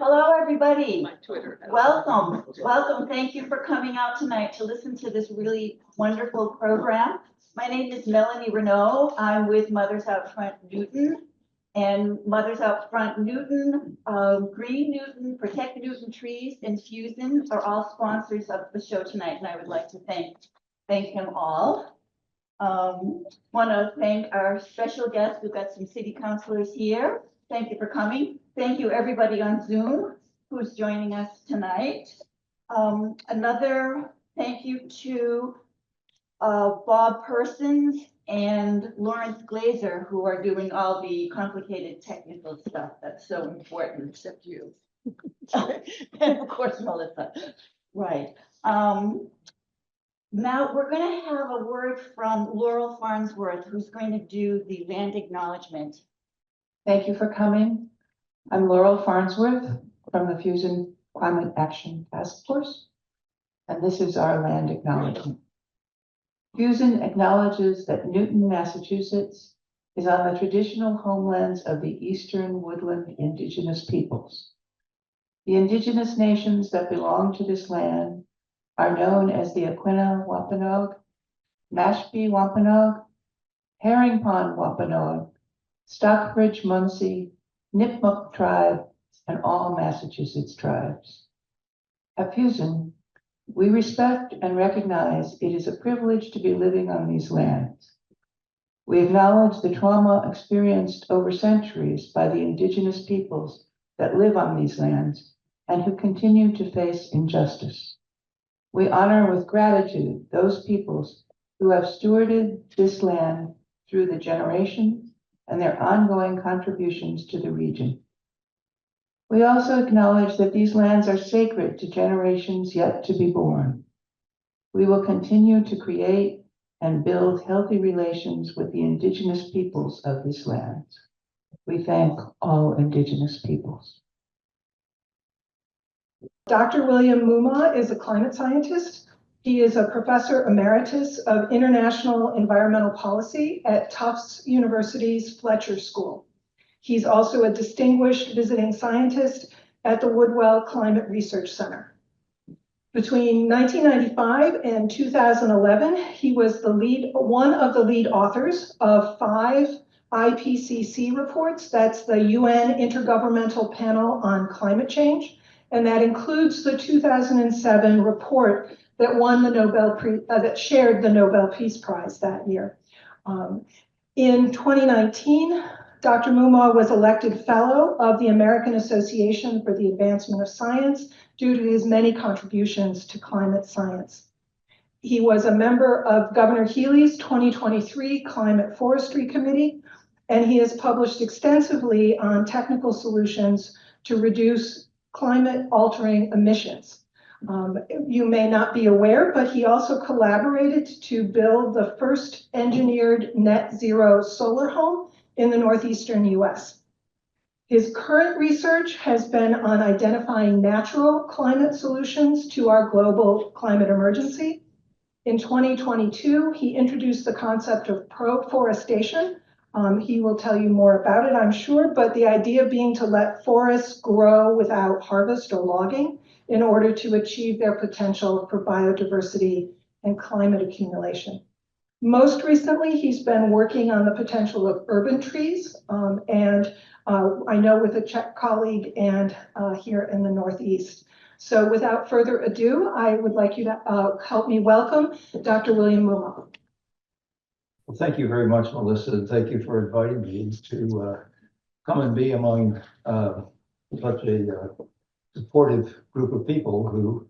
Hello, everybody. Welcome. Welcome. Thank you for coming out tonight to listen to this really wonderful program. My name is Melanie Renaud. I'm with Mothers Out Front Newton. And Mothers Out Front Newton, Green Newton, Protect Newton Trees, and Fusion are all sponsors of the show tonight. And I would like to thank them all. Want to thank our special guests. We've got some city councilors here. Thank you for coming. Thank you, everybody on Zoom who's joining us tonight. Another thank you to Bob Persons and Lawrence Glazer, who are doing all the complicated technical stuff that's so important, except you. And of course, Melissa. Right. Now we're going to have a word from Laurel Farnsworth, who's going to do the land acknowledgement. Thank you for coming. I'm Laurel Farnsworth from the Fusion Climate Action Task Force, and this is our land acknowledgement. Fusion acknowledges that Newton, Massachusetts is on the traditional homelands of the Eastern Woodland Indigenous peoples. The indigenous nations that belong to this land are known as the Aquinnah Wampanoag, Mashpee Wampanoag, Herring Pond Wampanoag, Stockbridge Munsee, Nipmuc tribe, and all Massachusetts tribes. At Fusion, we respect and recognize it is a privilege to be living on these lands. We acknowledge the trauma experienced over centuries by the indigenous peoples that live on these lands and who continue to face injustice. We honor with gratitude those peoples who have stewarded this land through the generations and their ongoing contributions to the region. We also acknowledge that these lands are sacred to generations yet to be born. We will continue to create and build healthy relations with the indigenous peoples of this land. We thank all indigenous peoples. Dr. William Moomaw is a climate scientist. He is a professor emeritus of international environmental policy at Tufts University's Fletcher School. He's also a distinguished visiting scientist at the Woodwell Climate Research Center. Between 1995 and 2011, he was one of the lead authors of 5 IPCC reports. That's the UN Intergovernmental Panel on Climate Change. And that includes the 2007 report that won the that shared the Nobel Peace Prize that year. In 2019, Dr. Moomaw was elected Fellow of the American Association for the Advancement of Science due to his many contributions to climate science. He was a member of Governor Healy's 2023 Climate Forestry Committee, and he has published extensively on technical solutions to reduce climate-altering emissions. You may not be aware, but he also collaborated to build the first engineered net zero solar home in the northeastern US. His current research has been on identifying natural climate solutions to our global climate emergency. In 2022, he introduced the concept of pro-forestation. He will tell you more about it, I'm sure, but the idea being to let forests grow without harvest or logging in order to achieve their potential for biodiversity and climate accumulation. Most recently, he's been working on the potential of urban trees, and I know with a Czech colleague and here in the Northeast. So without further ado, I would like you to help me welcome Dr. William Moomaw. Well, thank you very much, Melissa, and thank you for inviting me to come and be among such a supportive group of people who,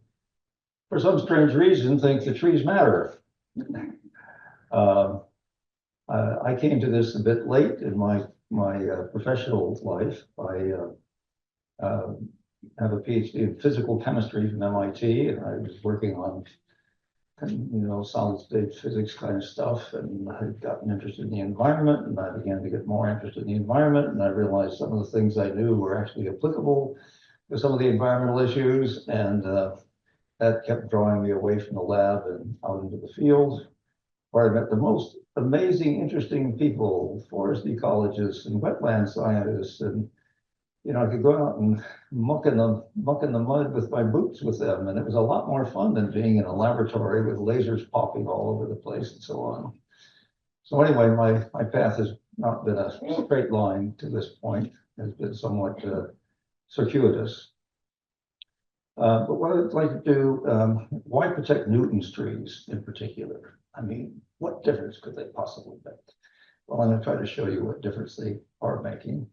for some strange reason, think the trees matter. I came to this a bit late in my professional life. I have a PhD in physical chemistry from MIT, and I was working on solid state physics kind of stuff, and I'd gotten interested in the environment, and I began to get more interested in the environment, and I realized some of the things I knew were actually applicable to some of the environmental issues, and that kept drawing me away from the lab and out into the field, where I met the most amazing, interesting people, forest ecologists and wetland scientists and you know, I could go out and muck in the mud with my boots with them, and it was a lot more fun than being in a laboratory with lasers popping all over the place and so on. So anyway, my path has not been a straight line to this point. It's been somewhat circuitous. But what I'd like to do, why protect Newton's trees in particular? I mean, what difference could they possibly make? Well, I'm going to try to show you what difference they are making,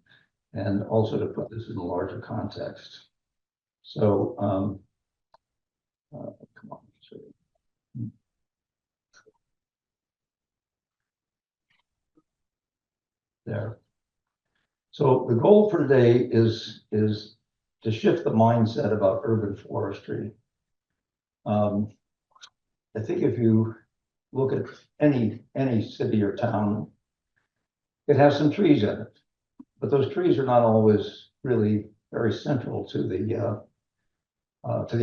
and also to put this in a larger context. So, come on. There. So the goal for today is to shift the mindset about urban forestry. I think if you look at any city or town, it has some trees in it, but those trees are not always really very central to the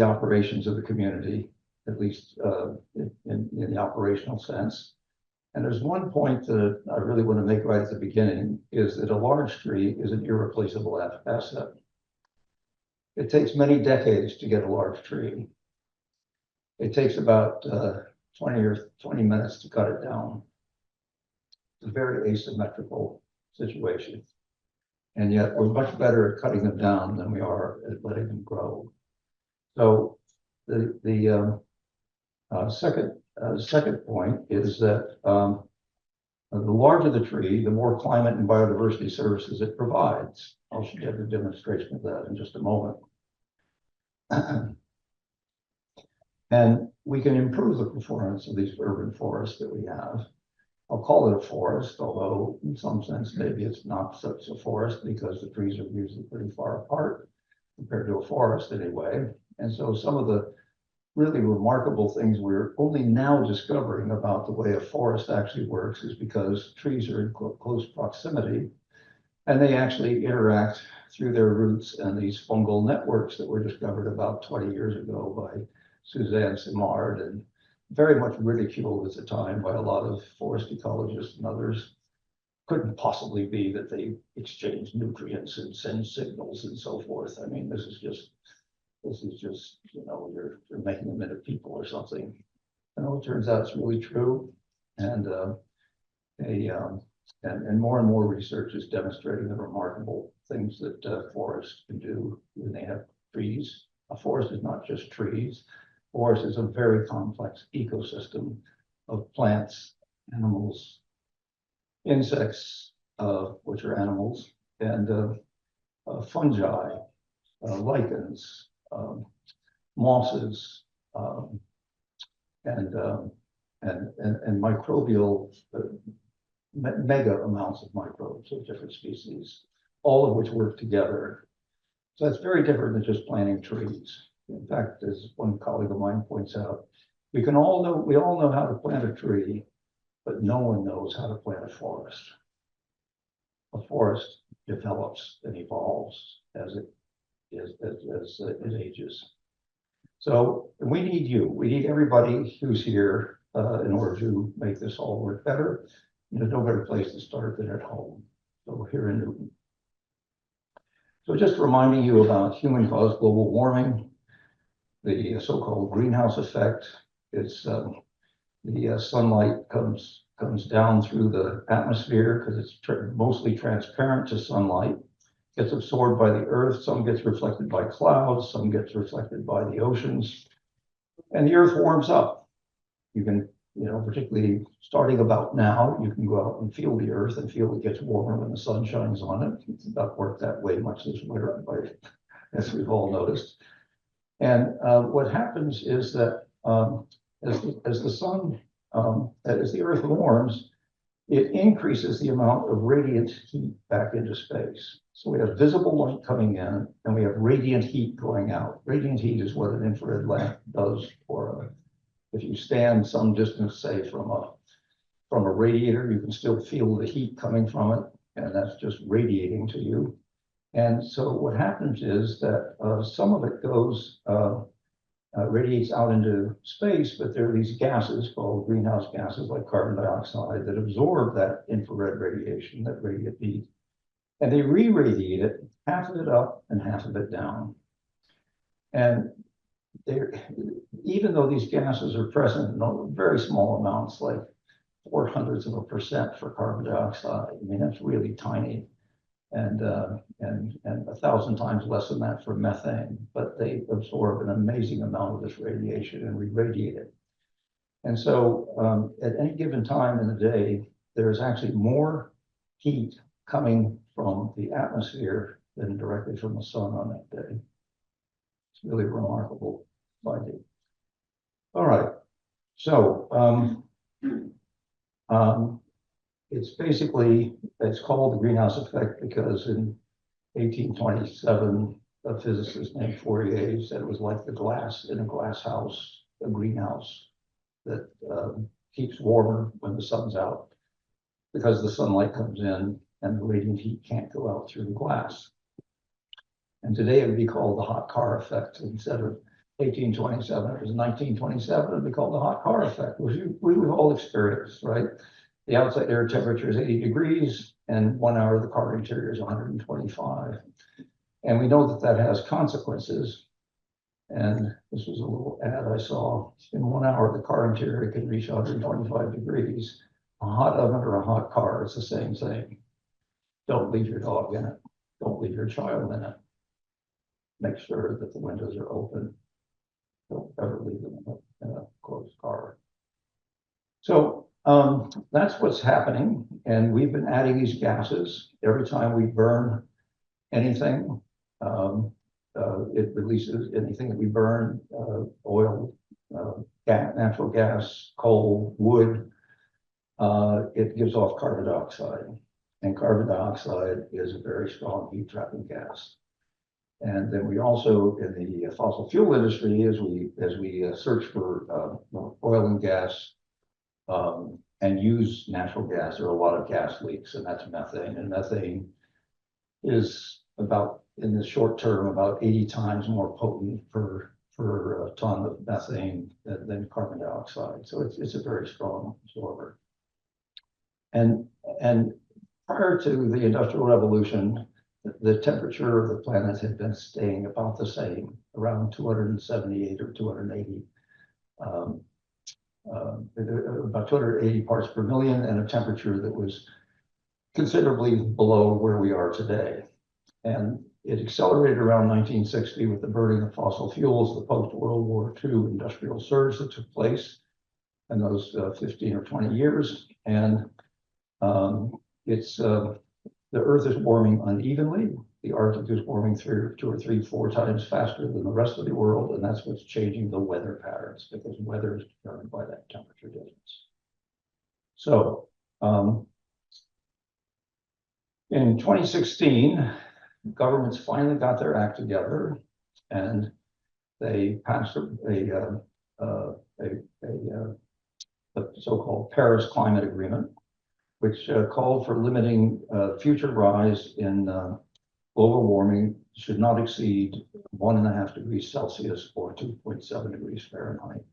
operations of the community, at least in the operational sense. And there's one point that I really want to make right at the beginning, is that a large tree is an irreplaceable asset. It takes many decades to get a large tree. It takes about 20 minutes to cut it down. It's a very asymmetrical situation. And yet we're much better at cutting them down than we are at letting them grow. So the second point is that the larger the tree, the more climate and biodiversity services it provides. I'll show you a demonstration of that in just a moment. And we can improve the performance of these urban forests that we have. I'll call it a forest, although in some sense maybe it's not such a forest because the trees are usually pretty far apart compared to a forest anyway. And so some of the really remarkable things we're only now discovering about the way a forest actually works is because trees are in close proximity and they actually interact through their roots and these fungal networks that were discovered about 20 years ago by Suzanne Simard and very much ridiculed at the time by a lot of forest ecologists and others. Couldn't possibly be that they exchange nutrients and send signals and so forth. I mean, this is just, you know, you're making them into people or something. And it turns out it's really true. And and more research is demonstrating the remarkable things that forests can do when they have trees. A forest is not just trees. Forest is a very complex ecosystem of plants, animals, insects, which are animals, and fungi, lichens, mosses, and microbial, mega amounts of microbes of different species, all of which work together. So that's very different than just planting trees. In fact, as one colleague of mine points out, we all know how to plant a tree, but no one knows how to plant a forest. A forest develops and evolves as it ages. So we need you. We need everybody who's here in order to make this all work better. There's no better place to start than at home. So we're here in Newton. So just reminding you about human-caused global warming, the so-called greenhouse effect. It's the sunlight comes down through the atmosphere because it's mostly transparent to sunlight, gets absorbed by the earth, some gets reflected by clouds, some gets reflected by the oceans, and the earth warms up. You can, you know, particularly starting about now, you can go out and feel the earth and feel it gets warmer when the sun shines on it. It's not worked that way much this winter, as we've all noticed. And what happens is that as the earth warms, it increases the amount of radiant heat back into space. So we have visible light coming in and we have radiant heat going out. Radiant heat is what an infrared lamp does for if you stand some distance, say from a radiator, you can still feel the heat coming from it, and that's just radiating to you. And so what happens is that some of it goes radiates out into space, but there are these gases called greenhouse gases like carbon dioxide that absorb that infrared radiation, that radiant heat, And they re-radiate it, half of it up and half of it down. And even though these gases are present in very small amounts, like 0.04% for carbon dioxide, I mean, that's really tiny. And 1,000 times less than that for methane, but they absorb an amazing amount of this radiation and re-radiate it. And so at any given time in the day, there is actually more heat coming from the atmosphere than directly from the sun on that day. It's really remarkable finding. All right, so it's called the greenhouse effect because in 1827, a physicist named Fourier said it was like the glass in a glass house, a greenhouse that keeps warmer when the sun's out because the sunlight comes in and the radiant heat can't go out through the glass. And today it would be called the hot car effect. Instead of 1827, it was 1927, it would be called the hot car effect, which we've all experienced, right? The outside air temperature is 80 degrees and 1 hour the car interior is 125. And we know that that has consequences. And this was a little ad I saw. In 1 hour, the car interior can reach 125 degrees. A hot oven or a hot car, it's the same thing. Don't leave your dog in it. Don't leave your child in it. Make sure that the windows are open. Don't ever leave them in a closed car. So that's what's happening. And we've been adding these gases every time we burn anything. It releases anything that we burn, oil, natural gas, coal, wood. It gives off carbon dioxide. And carbon dioxide is a very strong heat trapping gas. And then we also, in the fossil fuel industry, as we search for oil and gas and use natural gas, there are a lot of gas leaks, and that's methane. And methane is about, in the short term, about 80 times more potent per ton of methane than carbon dioxide. So it's a very strong absorber. And prior to the Industrial Revolution, the temperature of the planet had been staying about the same, around 278 or 280, about 280 parts per million, and a temperature that was considerably below where we are today. And it accelerated around 1960 with the burning of fossil fuels, the post-World War II industrial surge that took place in those 15 or 20 years. And the Earth is warming unevenly. The Arctic is warming 2 or 3, 4 times faster than the rest of the world, and that's what's changing the weather patterns, because weather is determined by that temperature difference. So in 2016, governments finally got their act together, and they passed the so-called Paris Climate Agreement, which called for limiting future rise in global warming should not exceed 1.5 degrees Celsius or 2.7 degrees Fahrenheit.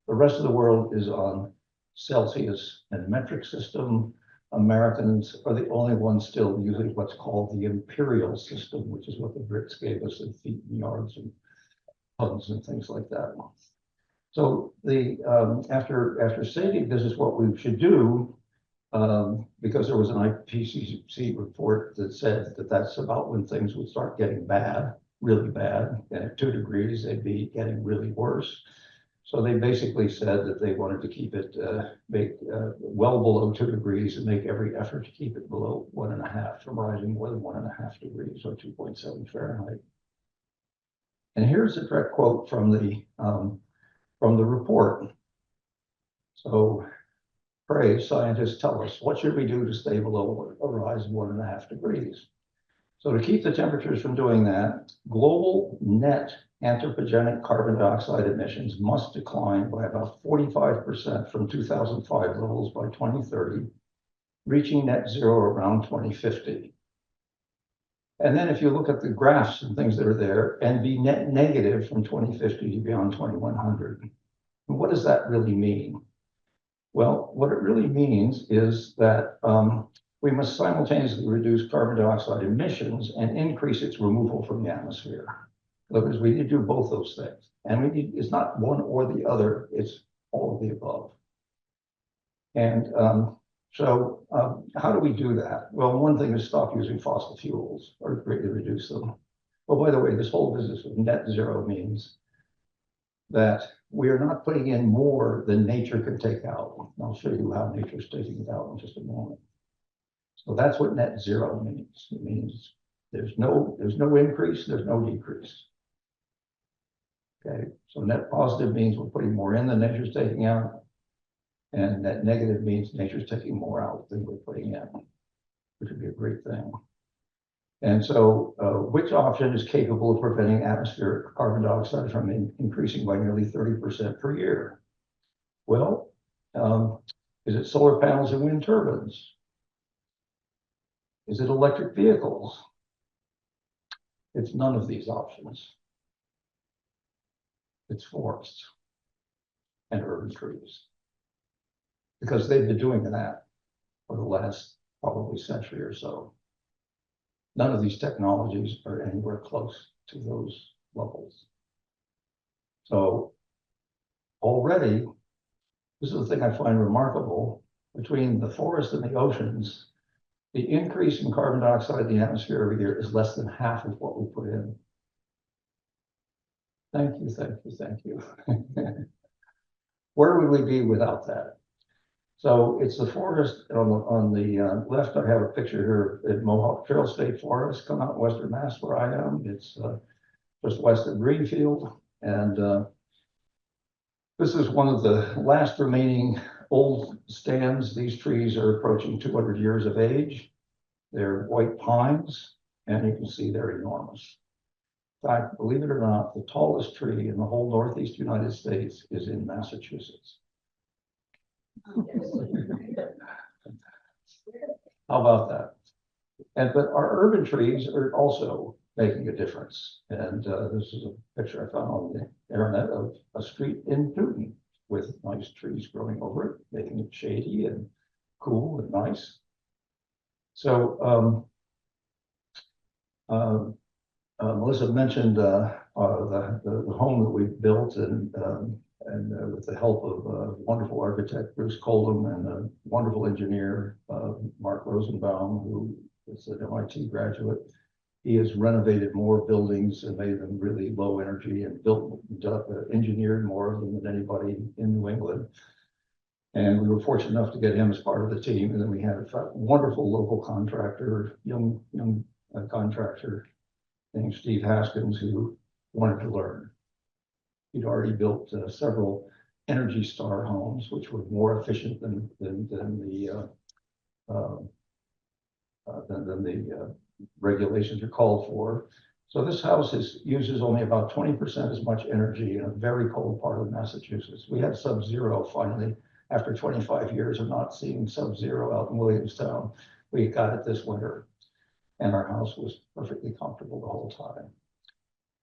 The rest of the world is on Celsius and metric system. Americans are the only ones still using what's called the imperial system, which is what the Brits gave us in feet and yards and tons and things like that. So after stating this is what we should do, because there was an IPCC report that said that that's about when things would start getting bad, really bad, and at 2 degrees they'd be getting really worse. So they basically said that they wanted to keep it well below 2 degrees and make every effort to keep it below 1.5, from rising more than 1.5 degrees or 2.7 Fahrenheit. And here's a direct quote from the report. So, pray, scientists, tell us, what should we do to stay below a rise of 1.5 degrees? So to keep the temperatures from doing that, global net anthropogenic carbon dioxide emissions must decline by about 45% from 2005 levels by 2030, reaching net zero around 2050. And then if you look at the graphs and things that are there, and be net negative from 2050 to beyond 2100. What does that really mean? Well, what it really means is that we must simultaneously reduce carbon dioxide emissions and increase its removal from the atmosphere. In other words, we need to do both those things. And it's not one or the other, it's all of the above. And how do we do that? Well, one thing is stop using fossil fuels or greatly reduce them. Well, by the way, this whole business of net zero means that we are not putting in more than nature can take out. And I'll show you how nature's taking it out in just a moment. So that's what net zero means. It means there's no increase, there's no decrease. Okay, so net positive means we're putting more in than nature's taking out. And net negative means nature's taking more out than we're putting in, which would be a great thing. And so which option is capable of preventing atmospheric carbon dioxide from increasing by nearly 30% per year? Well, is it solar panels and wind turbines? Is it electric vehicles? It's none of these options. It's forests and urban trees. Because they've been doing that for the last probably century or so. None of these technologies are anywhere close to those levels. So already, this is the thing I find remarkable, between the forest and the oceans, the increase in carbon dioxide in the atmosphere every year is less than half of what we put in. Thank you, thank you, thank you. Where would we be without that? So it's the forest. On the left, I have a picture here at Mohawk Trail State Forest, come out in Western Mass where I am. It's just west of Greenfield. And this is one of the last remaining old stands. These trees are approaching 200 years of age. They're white pines, and you can see they're enormous. In fact, believe it or not, the tallest tree in the whole Northeast United States is in Massachusetts. How about that? But our urban trees are also making a difference. And this is a picture I found on the internet of a street in Newton with nice trees growing over it, making it shady and cool and nice. So Melissa mentioned the home that we've built, and with the help of wonderful architect Bruce Coldham and a wonderful engineer Mark Rosenbaum, who is an MIT graduate. He has renovated more buildings and made them really low energy, and engineered more of them than anybody in New England. And we were fortunate enough to get him as part of the team. And then we had a wonderful local contractor, young contractor named Steve Haskins, who wanted to learn. He'd already built several Energy Star homes, which were more efficient than the regulations are called for. So this house uses only about 20% as much energy in a very cold part of Massachusetts. We had sub-zero finally, after 25 years of not seeing sub-zero out in Williamstown. We got it this winter, and our house was perfectly comfortable the whole time.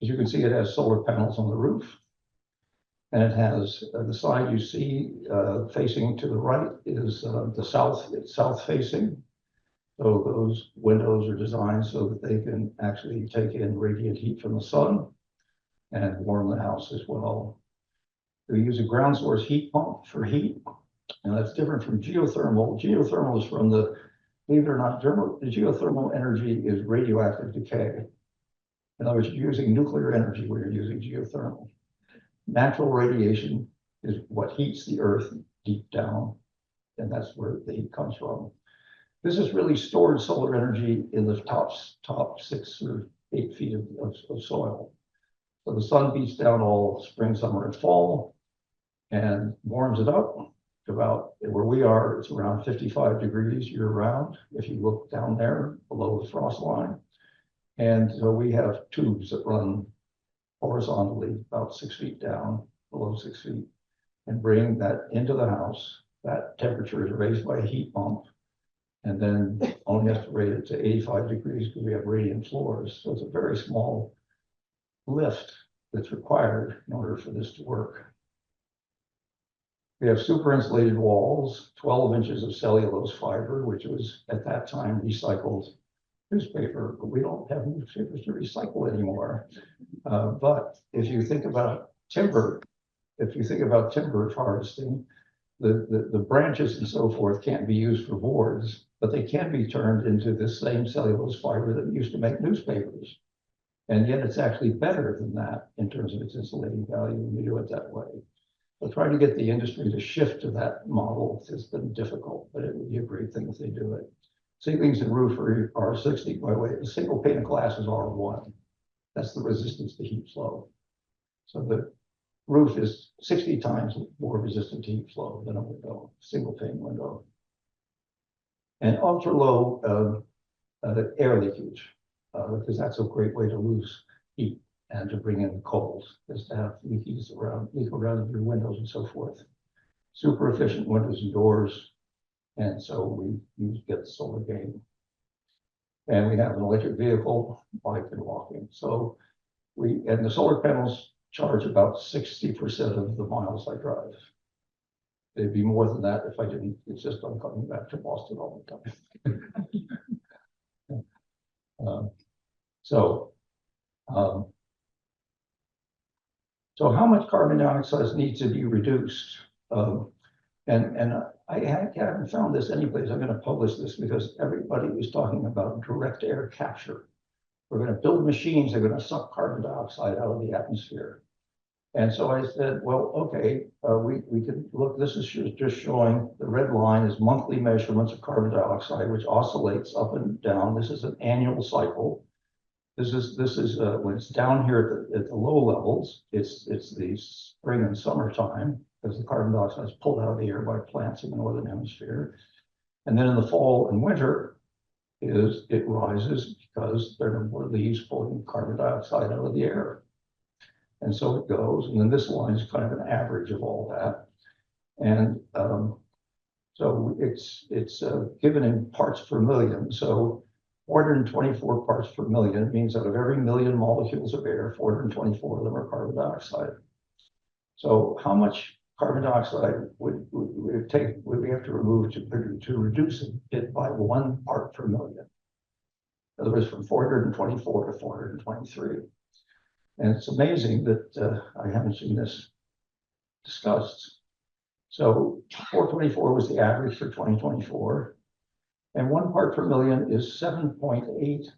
As you can see, it has solar panels on the roof, and it has the side you see facing to the right is the south. It's south facing. So those windows are designed so that they can actually take in radiant heat from the sun and warm the house as well. We use a ground source heat pump for heat, and that's different from geothermal. Geothermal is from the, believe it or not, the geothermal energy is radioactive decay. In other words, you're using nuclear energy when you're using geothermal. Natural radiation is what heats the earth deep down, and that's where the heat comes from. This is really stored solar energy in the top 6 or 8 feet of soil. So the sun beats down all spring, summer, and fall, and warms it up to about where we are. It's around 55 degrees year round, if you look down there below the frost line. And so we have tubes that run horizontally about 6 feet down, below 6 feet, and bring that into the house. That temperature is raised by a heat pump, and then only have to raise it to 85 degrees because we have radiant floors. So it's a very small lift that's required in order for this to work. We have super insulated walls, 12 inches of cellulose fiber, which was at that time recycled newspaper, but we don't have newspapers to recycle anymore. But if you think about timber, harvesting, the branches and so forth can't be used for boards, but they can be turned into this same cellulose fiber that we used to make newspapers. And yet it's actually better than that in terms of its insulating value when you do it that way. So trying to get the industry to shift to that model has been difficult, but it would be a great thing if they do it. Ceilings and roof are 60, by the way, a single pane of glass is R1. That's the resistance to heat flow. So the roof is 60 times more resistant to heat flow than a window, single pane window. And ultra low air leakage, because that's a great way to lose heat and to bring in cold, is to have leak around your windows and so forth. Super efficient windows and doors. And so we get solar gain. And we have an electric vehicle, bike and walking. So and the solar panels charge about 60% of the miles I drive. It'd be more than that if I didn't insist on coming back to Boston all the time. So how much carbon dioxide needs to be reduced? And I haven't found this anyplace. I'm going to publish this because everybody is talking about direct air capture. We're going to build machines that are going to suck carbon dioxide out of the atmosphere. And so I said, well, okay, we can look, this is just showing the red line is monthly measurements of carbon dioxide, which oscillates up and down. This is an annual cycle. This is when it's down here at the low levels, it's the spring and summertime because the carbon dioxide is pulled out of the air by plants in the northern hemisphere. And then in the fall and winter it rises because there are more leaves pulling carbon dioxide out of the air. And so it goes, and then this line is kind of an average of all that. And so it's given in parts per million. So 424 parts per million means out of every million molecules of air, 424 of them are carbon dioxide. So how much carbon dioxide would we have to remove to reduce it by 1 part per million? In other words, from 424 to 423. And it's amazing that I haven't seen this discussed. So 424 was the average for 2024. And 1 part per million is 7.8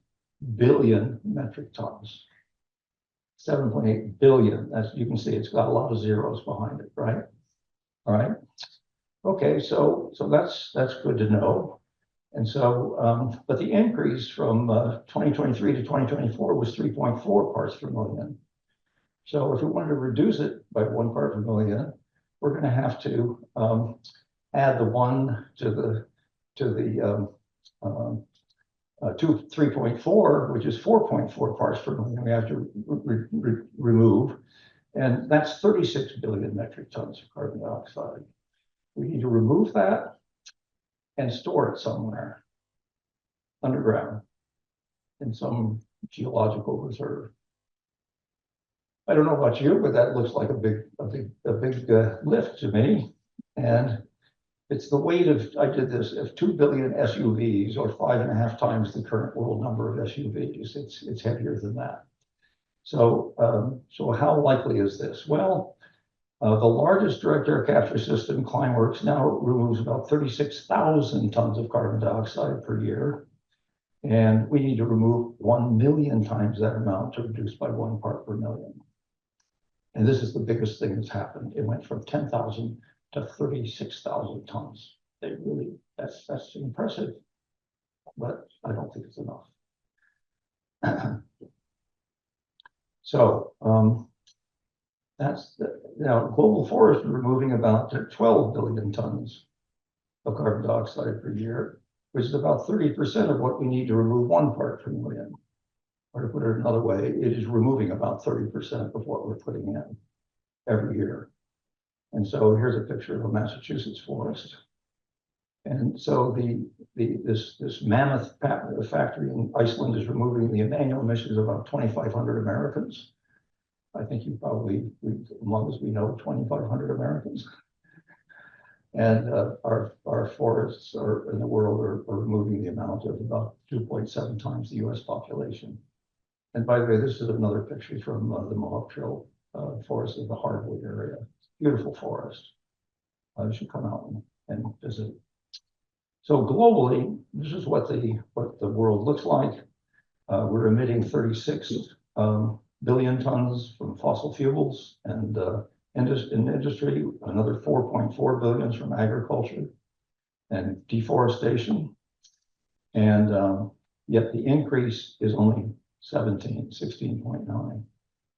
billion metric tons. 7.8 billion, as you can see, it's got a lot of zeros behind it, right? All right. Okay, so that's good to know. And so, but the increase from 2023 to 2024 was 3.4 parts per million. So if we wanted to reduce it by 1 part per million, we're going to have to add the 1 to the 3.4, which is 4.4 parts per million. We have to remove, and that's 36 billion metric tons of carbon dioxide. We need to remove that and store it somewhere underground in some geological reserve. I don't know about you, but that looks like a big lift to me. And it's the weight of, I did this, of 2 billion SUVs, or 5.5 times the current world number of SUVs. It's heavier than that. So, how likely is this? Well, the largest direct air capture system, Climeworks, now removes about 36,000 tons of carbon dioxide per year. And we need to remove 1 million times that amount to reduce by 1 part per million. And this is the biggest thing that's happened. It went from 10,000 to 36,000 tons. That's impressive, but I don't think it's enough. So now global forests are removing about 12 billion tons of carbon dioxide per year, which is about 30% of what we need to remove 1 part per million. Or to put it another way, it is removing about 30% of what we're putting in every year. And so here's a picture of a Massachusetts forest. And so this mammoth factory in Iceland is removing the annual emissions of about 2,500 Americans. I think you probably, among us, we know 2,500 Americans. And our forests are in the world are removing the amount of about 2.7 times the US population. And by the way, this is another picture from the Moomaw Trail forest of the hardwood area. Beautiful forest. You should come out and visit. So globally, this is what the world looks like. We're emitting 36 billion tons from fossil fuels, and in industry, another 4.4 billion from agriculture and deforestation. And yet the increase is only 16.9.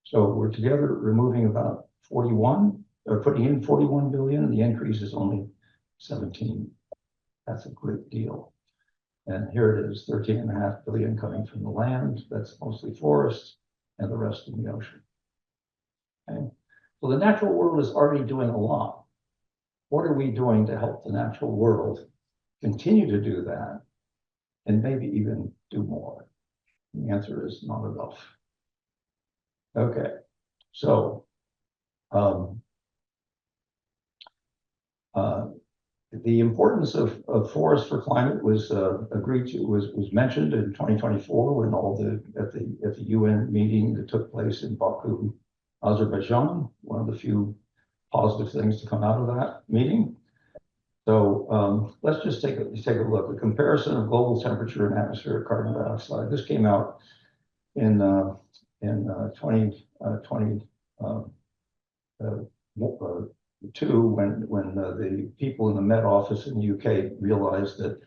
So we're together removing about 41, or putting in 41 billion, and the increase is only 17. That's a great deal. And here it is, 13.5 billion coming from the land. That's mostly forests, and the rest in the ocean. Okay. So the natural world is already doing a lot. What are we doing to help the natural world continue to do that, and maybe even do more? The answer is not enough. Okay, so the importance of forests for climate was agreed to, was mentioned in 2024 when at the UN meeting that took place in Baku, Azerbaijan. One of the few positive things to come out of that meeting. So let's just take a look. A comparison of global temperature and atmospheric carbon dioxide. This came out in 2022 when the people in the Met Office in the UK realized that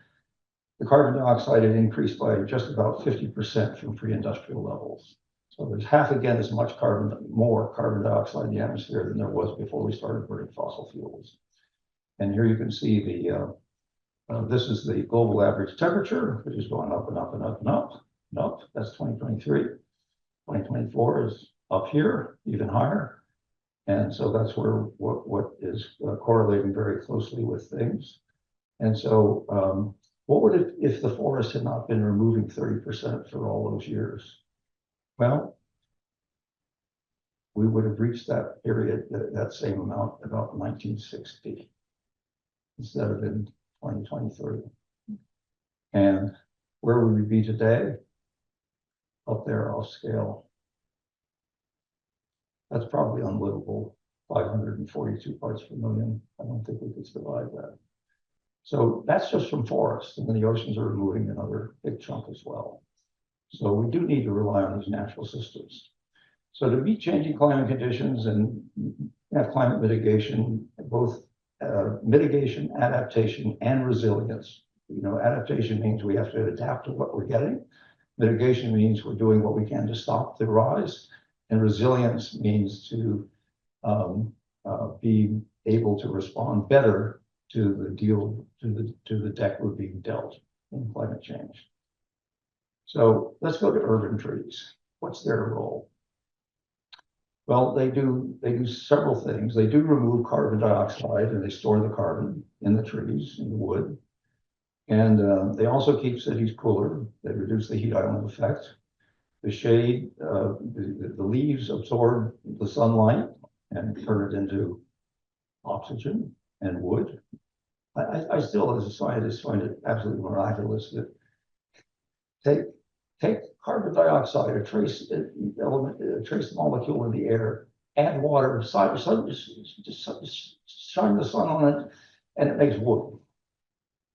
the carbon dioxide had increased by just about 50% from pre-industrial levels. So there's half again as much more carbon dioxide in the atmosphere than there was before we started burning fossil fuels. And here you can see this is the global average temperature, which is going up and up and up and up and up. That's 2023. 2024 is up here, even higher. And so that's where what is correlating very closely with things. And so what would it, if the forest had not been removing 30% for all those years? Well, we would have reached that period, that same amount, about 1960, instead of in 2023. And where would we be today? Up there off scale. That's probably unlivable, 542 parts per million. I don't think we could survive that. So that's just from forests, and then the oceans are removing another big chunk as well. So we do need to rely on these natural systems. So to meet changing climate conditions and have climate mitigation, both mitigation, adaptation, and resilience. You know, adaptation means we have to adapt to what we're getting. Mitigation means we're doing what we can to stop the rise. And resilience means to be able to respond better to the deck we're being dealt in climate change. So let's go to urban trees. What's their role? Well, they do several things. They do remove carbon dioxide, and they store the carbon in the trees, in the wood. And they also keep cities cooler. They reduce the heat island effect. The shade, the leaves absorb the sunlight and turn it into oxygen and wood. I still, as a scientist, find it absolutely miraculous that take carbon dioxide, a trace element, a trace molecule in the air, add water, shine the sun on it, and it makes wood.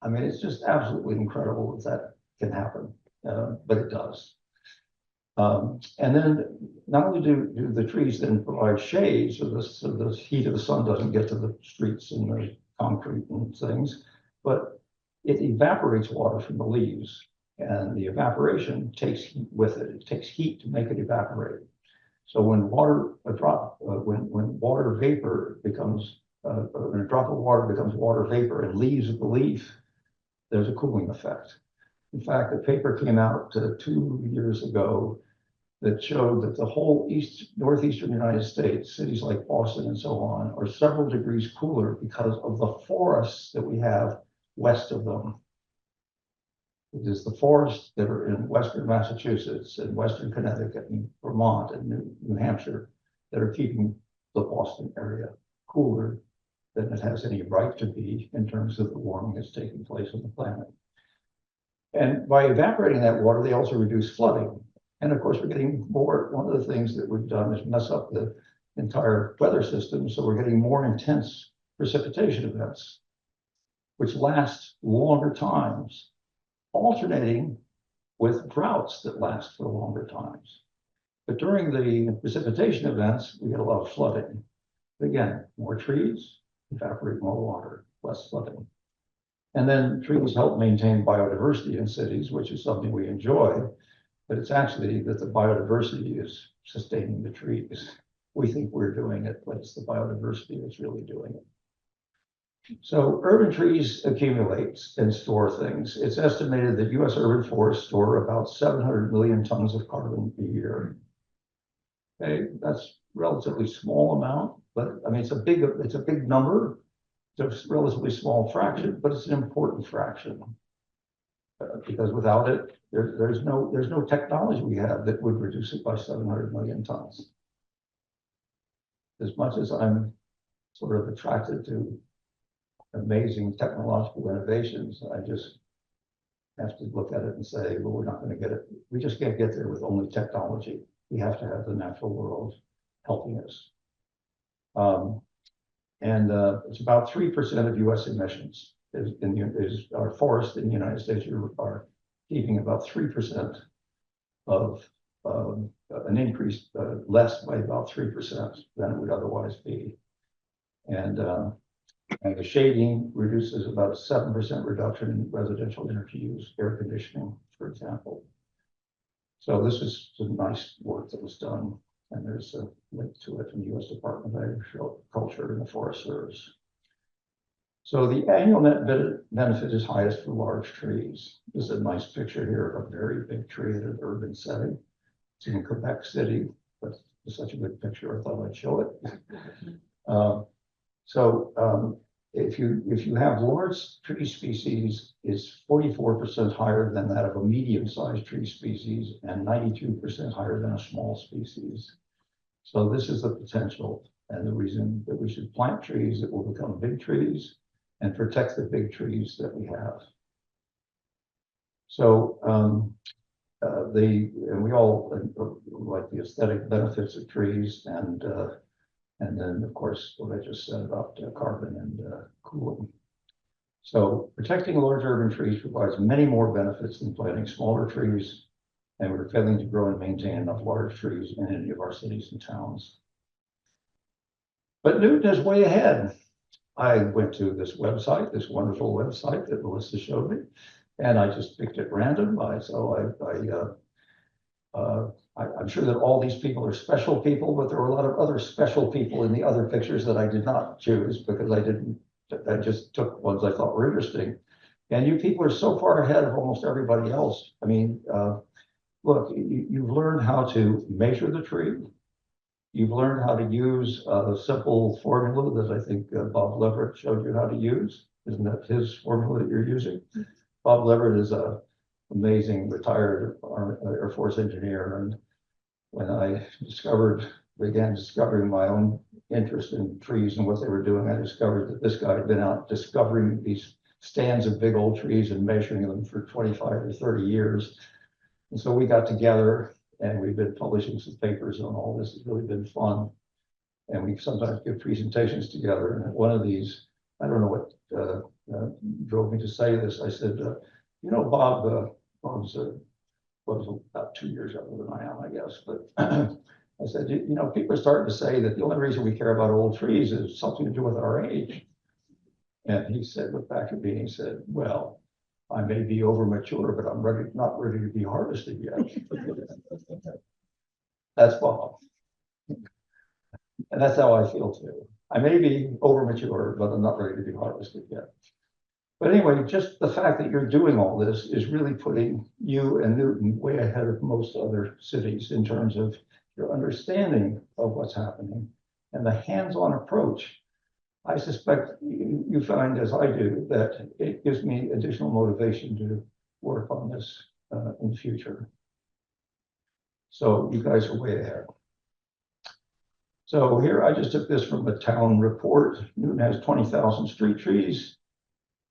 I mean, it's just absolutely incredible that can happen, but it does. And then not only do the trees then provide shade, so the heat of the sun doesn't get to the streets and the concrete and things, but it evaporates water from the leaves, and the evaporation takes heat with it. It takes heat to make it evaporate. So when water vapor becomes when a drop of water becomes water vapor and leaves the leaf, there's a cooling effect. In fact, a paper came out 2 years ago that showed that the whole northeastern United States, cities like Boston and so on, are several degrees cooler because of the forests that we have west of them. It is the forests that are in western Massachusetts and western Connecticut and Vermont and New Hampshire that are keeping the Boston area cooler than it has any right to be in terms of the warming that's taking place on the planet. And by evaporating that water, they also reduce flooding. And of course, we're getting more, one of the things that we've done is mess up the entire weather system. So we're getting more intense precipitation events, which last longer times, alternating with droughts that last for longer times. But during the precipitation events, we get a lot of flooding. Again, more trees, evaporate more water, less flooding. And then trees help maintain biodiversity in cities, which is something we enjoy, but it's actually that the biodiversity is sustaining the trees. We think we're doing it, but it's the biodiversity that's really doing it. So urban trees accumulate and store things. It's estimated that US urban forests store about 700 million tons of carbon a year. Okay, that's a relatively small amount, but I mean, it's a big number. It's a relatively small fraction, but it's an important fraction. Because without it, there's no technology we have that would reduce it by 700 million tons. As much as I'm sort of attracted to amazing technological innovations, I just have to look at it and say, well, we're not going to get it. We just can't get there with only technology. We have to have the natural world helping us. It's about 3% of US emissions is our forests in the United States are keeping about 3% of an increase, less by about 3% than it would otherwise be. And the shading reduces about a 7% reduction in residential energy use, air conditioning, for example. So this is some nice work that was done, and there's a link to it in the US Department of Agriculture and the Forest Service. So the annual net benefit is highest for large trees. This is a nice picture here of a very big tree in an urban setting. It's in Quebec City, but it's such a good picture, I thought I'd show it. If you have large tree species, it's 44% higher than that of a medium-sized tree species and 92% higher than a small species. So this is the potential and the reason that we should plant trees that will become big trees and protect the big trees that we have. So we all like the aesthetic benefits of trees, and then of course what I just said about carbon and cooling. So protecting large urban trees provides many more benefits than planting smaller trees, and we're failing to grow and maintain enough large trees in any of our cities and towns. But Newton is way ahead. I went to this website, this wonderful website that Melissa showed me, and I just picked at random. I'm sure that all these people are special people, but there were a lot of other special people in the other pictures that I did not choose because I just took ones I thought were interesting. And you people are so far ahead of almost everybody else. I mean, look, you've learned how to measure the tree. You've learned how to use a simple formula that I think Bob Leverett showed you how to use. Isn't that his formula that you're using? Bob Leverett is an amazing retired Air Force engineer. And when I began discovering my own interest in trees and what they were doing, I discovered that this guy had been out discovering these stands of big old trees and measuring them for 25 or 30 years. And so we got together and we've been publishing some papers on all this. It's really been fun. And we sometimes give presentations together. And one of these, I don't know what drove me to say this. I said, you know, Bob's about 2 years older than I am, I guess. But I said, you know, people are starting to say that the only reason we care about old trees is something to do with our age. And he said, looked back at me and he said, well, I may be over mature, but I'm not ready to be harvested yet. That's Bob. And that's how I feel too. I may be over mature, but I'm not ready to be harvested yet. But anyway, just the fact that you're doing all this is really putting you and Newton way ahead of most other cities in terms of your understanding of what's happening and the hands-on approach. I suspect you find, as I do, that it gives me additional motivation to work on this in the future. So you guys are way ahead. So here, I just took this from a town report. Newton has 20,000 street trees.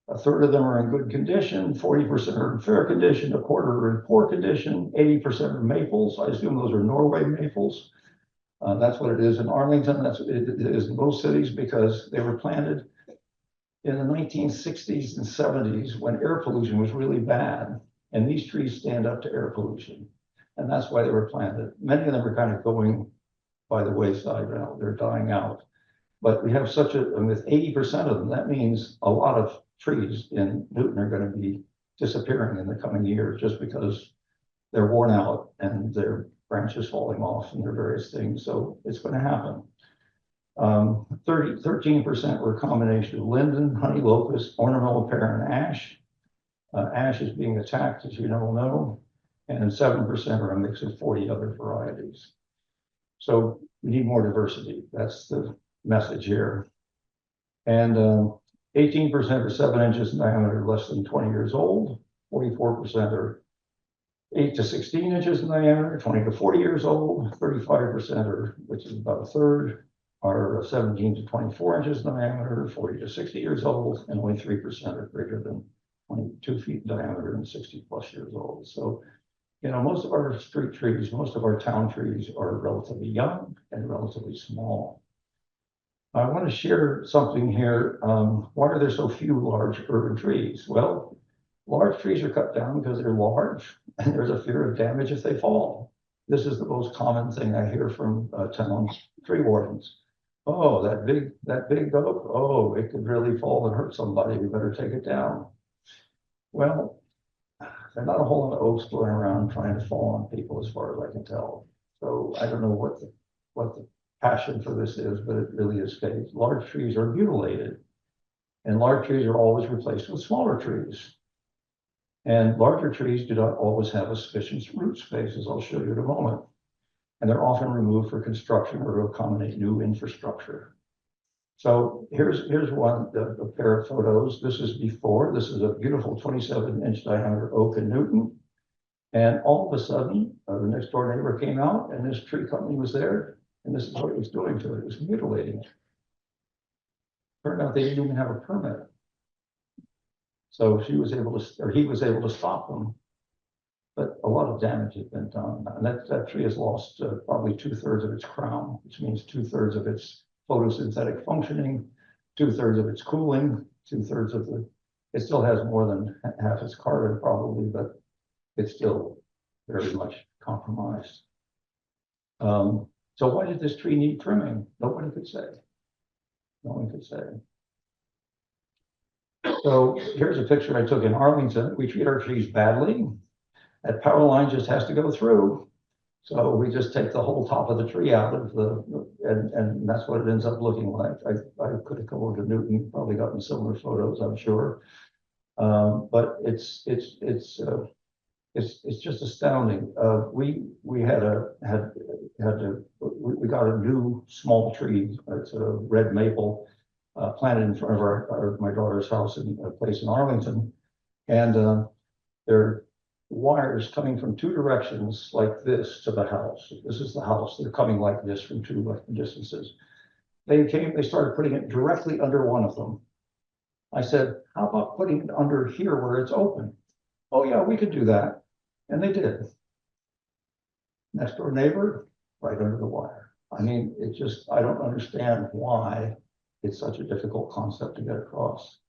A third of them are in good condition, 40% are in fair condition, a quarter are in poor condition, 80% are maples. I assume those are Norway maples. That's what it is in Arlington. That's what it is in most cities because they were planted in the 1960s and 70s when air pollution was really bad. And these trees stand up to air pollution. And that's why they were planted. Many of them are kind of going by the wayside now. They're dying out. But we have such a, and with 80% of them, that means a lot of trees in Newton are going to be disappearing in the coming years just because they're worn out and their branches falling off and their various things. So it's going to happen. 13% were a combination of linden, honey locust, ornamental pear, and ash. Ash is being attacked, as you know, and 7% are a mix of 40 other varieties. So we need more diversity. That's the message here. And 18% are 7 inches in diameter, less than 20 years old. 44% are 8 to 16 inches in diameter, 20 to 40 years old. 35% are, which is about a third, are 17 to 24 inches in diameter, 40 to 60 years old, and only 3% are greater than 22 feet in diameter and 60 plus years old. So, most of our street trees, most of our town trees are relatively young and relatively small. I want to share something here. Why are there so few large urban trees? Well, large trees are cut down because they're large and there's a fear of damage if they fall. This is the most common thing I hear from town tree wardens. Oh, that big oak, oh, it could really fall and hurt somebody. We better take it down. Well, there are not a whole lot of oaks going around trying to fall on people as far as I can tell. So I don't know what the passion for this is, but it really is fake. Large trees are mutilated, and large trees are always replaced with smaller trees. And larger trees do not always have a sufficient root space, as I'll show you in a moment. And they're often removed for construction or to accommodate new infrastructure. So here's a pair of photos. This is before. This is a beautiful 27-inch diameter oak in Newton. And all of a sudden, the next door neighbor came out and this tree company was there. And this is what it was doing to it. It was mutilating it. Turned out they didn't even have a permit. So he was able to stop them. But a lot of damage has been done. And that tree has lost probably 2/3 of its crown, which means 2/3 of its photosynthetic functioning, 2/3 of its cooling, 2/3 of it still has more than half its carbon probably, but it's still very much compromised. So why did this tree need trimming? Nobody could say. No one could say. So here's a picture I took in Arlington. We treat our trees badly. That power line just has to go through. So we just take the whole top of the tree out of and that's what it ends up looking like. I could have come over to Newton, probably gotten similar photos, I'm sure. But it's just astounding. We got a new small tree. It's a red maple planted in front of my daughter's house in a place in Arlington, and there are wires coming from two directions like this to the house. This is the house. They're coming like this from two different distances. They started putting it directly under one of them. I said, how about putting it under here where it's open? Oh yeah, we could do that. And they did. Next door neighbor, right under the wire. I mean, I don't understand why it's such a difficult concept to get across.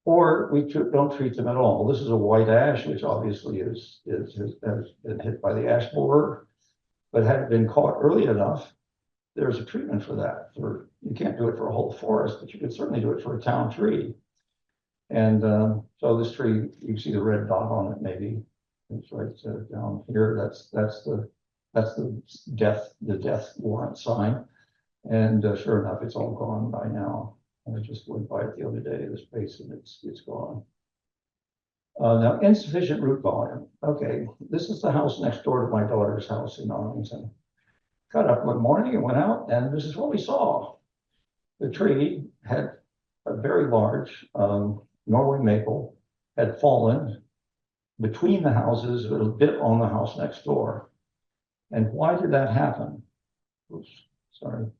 Or we don't treat them at all. This is a white ash, which obviously has been hit by the ash borer, but had it been caught early enough, there's a treatment for that. You can't do it for a whole forest, but you could certainly do it for a town tree. And so this tree, you see the red dot on it, maybe it's right down here. That's the death warrant sign. And sure enough, it's all gone by now. I just went by it the other day, this place, and it's gone. Now, insufficient root volume. Okay, this is the house next door to my daughter's house in Arlington. Got up one morning and went out, and this is what we saw. The tree had a very large Norway maple, had fallen between the houses, a little bit on the house next door. And why did that happen? Oops, sorry.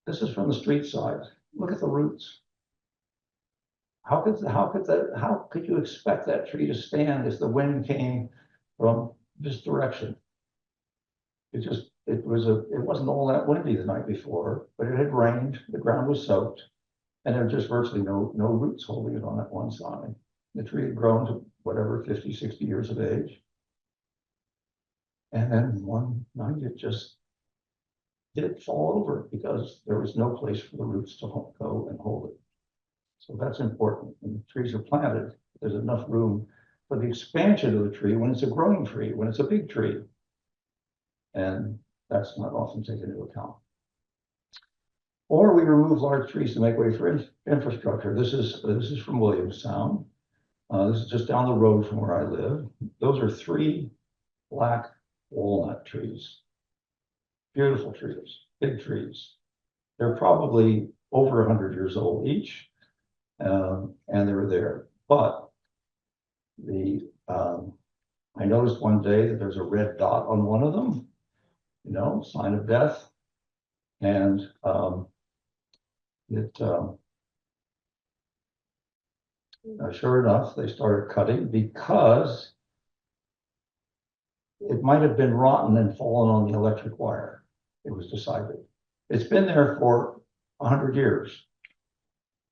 This is from the street side. Look at the roots. How could you expect that tree to stand if the wind came from this direction? It wasn't all that windy the night before, but it had rained, the ground was soaked, and there were just virtually no roots holding it on that one side. The tree had grown to whatever, 50, 60 years of age. And then one night it just did fall over because there was no place for the roots to go and hold it. So that's important. When the trees are planted, there's enough room for the expansion of the tree when it's a growing tree, when it's a big tree. And that's not often taken into account. Or we remove large trees to make way for infrastructure. This is from Williamstown. This is just down the road from where I live. Those are 3 black walnut trees. Beautiful trees, big trees. They're probably over 100 years old each, and they were there. But I noticed one day that there's a red dot on one of them, sign of death. And sure enough, they started cutting because it might have been rotten and fallen on the electric wire. It was decided. It's been there for 100 years.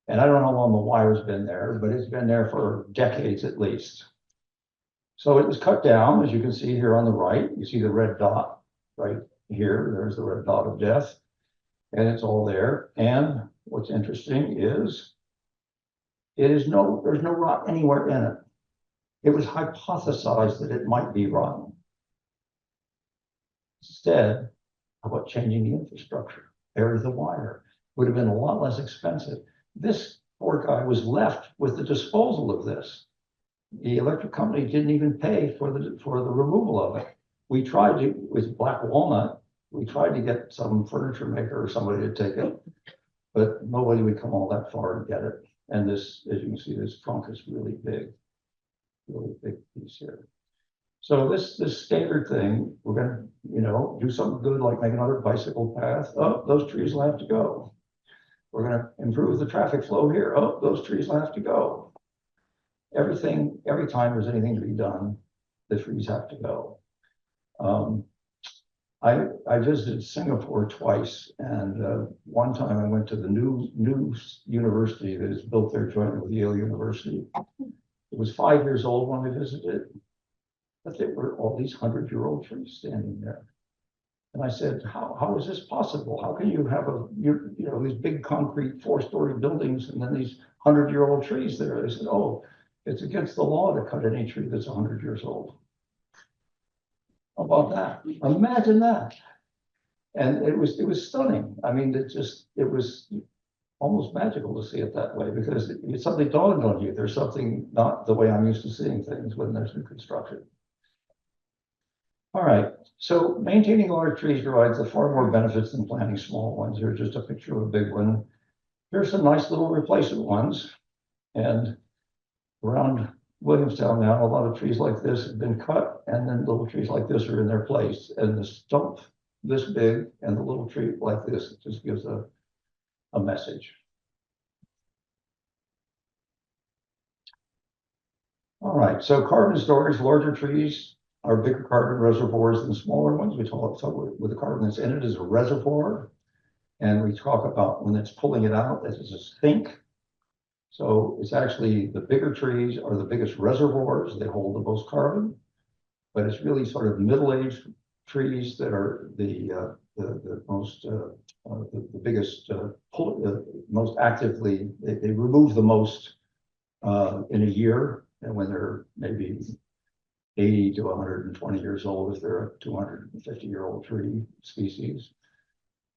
And I don't know how long the wire's been there, but it's been there for decades at least. So it was cut down, as you can see here on the right. You see the red dot right here. There's the red dot of death. And it's all there. And what's interesting is there's no rot anywhere in it. It was hypothesized that it might be rotten. Instead, how about changing the infrastructure? Bury the wire. Would have been a lot less expensive. This poor guy was left with the disposal of this. The electric company didn't even pay for the removal of it. We tried to, with black walnut, we tried to get some furniture maker or somebody to take it, but nobody would come all that far and get it. And this, as you can see, this trunk is really big piece here. So this standard thing, we're gonna, do something good like make another bicycle path. Oh, those trees will have to go. We're gonna improve the traffic flow here. Oh, those trees will have to go. Every time there's anything to be done, the trees have to go. I visited Singapore twice, and one time I went to the new university that is built there jointly with Yale University. It was 5 years old when I visited, but there were all these 100-year-old trees standing there. And I said, how is this possible? How can you have these big concrete 4-story buildings and then these 100-year-old trees there? They said, oh, it's against the law to cut any tree that's 100 years old. How about that? Imagine that. And it was stunning. I mean, it was almost magical to see it that way because it's something dawned on you. There's something not the way I'm used to seeing things when there's new construction. All right, so maintaining large trees provides far more benefits than planting small ones. Here's just a picture of a big one. Here's some nice little replacement ones. And around Williamstown now, a lot of trees like this have been cut, and then little trees like this are in their place. And the stump this big and the little tree like this just gives a message. All right, so carbon storage, larger trees are bigger carbon reservoirs than smaller ones. We talk with the carbon that's in it is a reservoir. And we talk about when it's pulling it out, that is a sink. So it's actually the bigger trees are the biggest reservoirs. They hold the most carbon, but it's really sort of middle-aged trees that are the most, the biggest, most actively, they remove the most in a year. And when they're maybe 80 to 120 years old, if they're a 250-year-old tree species.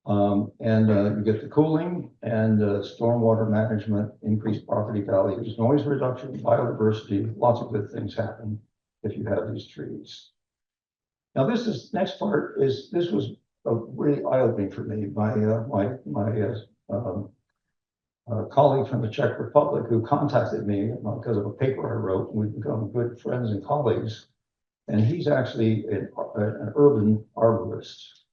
You get the cooling and stormwater management, increased property values, noise reduction, biodiversity, lots of good things happen if you have these trees. Now next part was really eye-opening for me. My colleague from the Czech Republic who contacted me because of a paper I wrote, and we've become good friends and colleagues. And he's actually an urban arborist.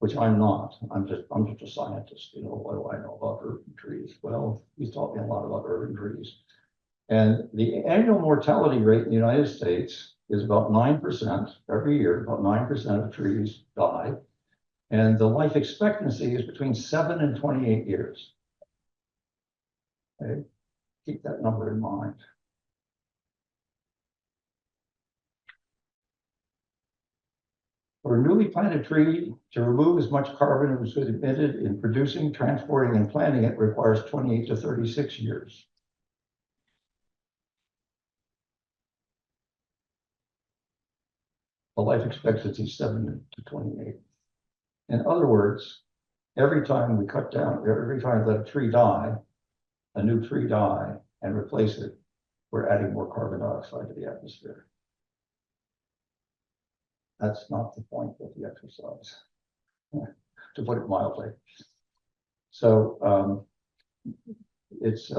which I'm not. I'm just a scientist. You know, what do I know about urban trees? Well, he's taught me a lot about urban trees. And the annual mortality rate in the United States is about 9% every year. About 9% of trees die. And the life expectancy is between 7 and 28 years. Okay, keep that number in mind. For a newly planted tree to remove as much carbon as was emitted in producing, transporting, and planting it requires 28 to 36 years. The life expectancy is 7 to 28. In other words, every time we cut down, every time we let a tree die, a new tree die, and replace it, we're adding more carbon dioxide to the atmosphere. That's not the point of the exercise, to put it mildly. So it's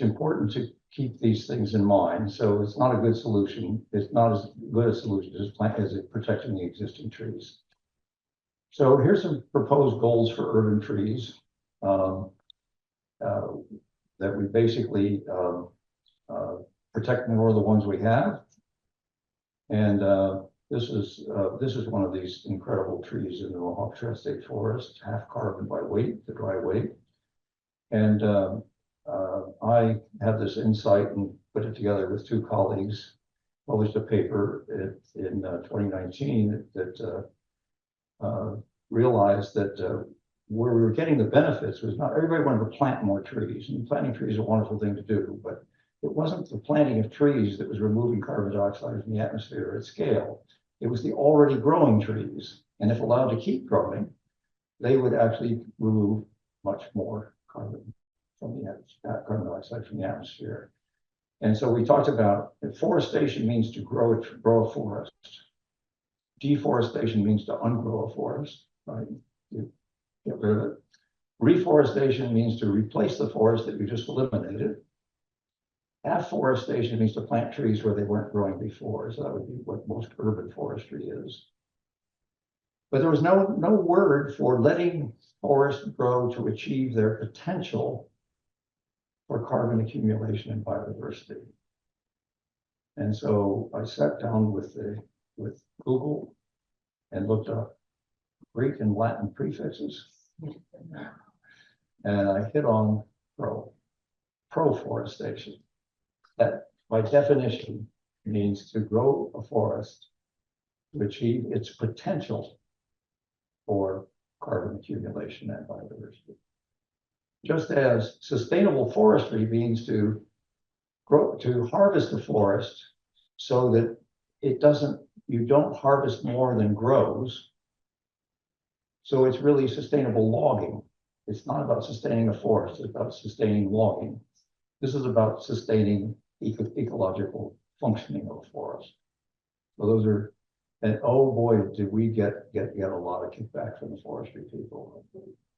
important to keep these things in mind. So it's not a good solution. It's not as good a solution as protecting the existing trees. So here's some proposed goals for urban trees that we basically protect more of the ones we have. And this is one of these incredible trees in the Mohawk Trail State Forest, half carbon by weight, the dry weight. And I had this insight and put it together with two colleagues, published a paper in 2019 that realized that where we were getting the benefits was not everybody wanted to plant more trees, and planting trees is a wonderful thing to do, but it wasn't the planting of trees that was removing carbon dioxide from the atmosphere at scale. It was the already growing trees, and if allowed to keep growing, they would actually remove much more carbon from the carbon dioxide from the atmosphere. And so we talked about forestation means to grow a forest. Deforestation means to ungrow a forest, right? You get rid of it. Reforestation means to replace the forest that you just eliminated. Afforestation means to plant trees where they weren't growing before. So that would be what most urban forestry is. But there was no word for letting forests grow to achieve their potential for carbon accumulation and biodiversity. And so I sat down with Google and looked up Greek and Latin prefixes. And I hit on pro-forestation. That by definition means to grow a forest to achieve its potential for carbon accumulation and biodiversity. Just as sustainable forestry means to harvest a forest so that you don't harvest more than grows. So it's really sustainable logging. It's not about sustaining a forest, it's about sustaining logging. This is about sustaining ecological functioning of a forest. So those are, and oh boy, did we get a lot of kickback from the forestry people.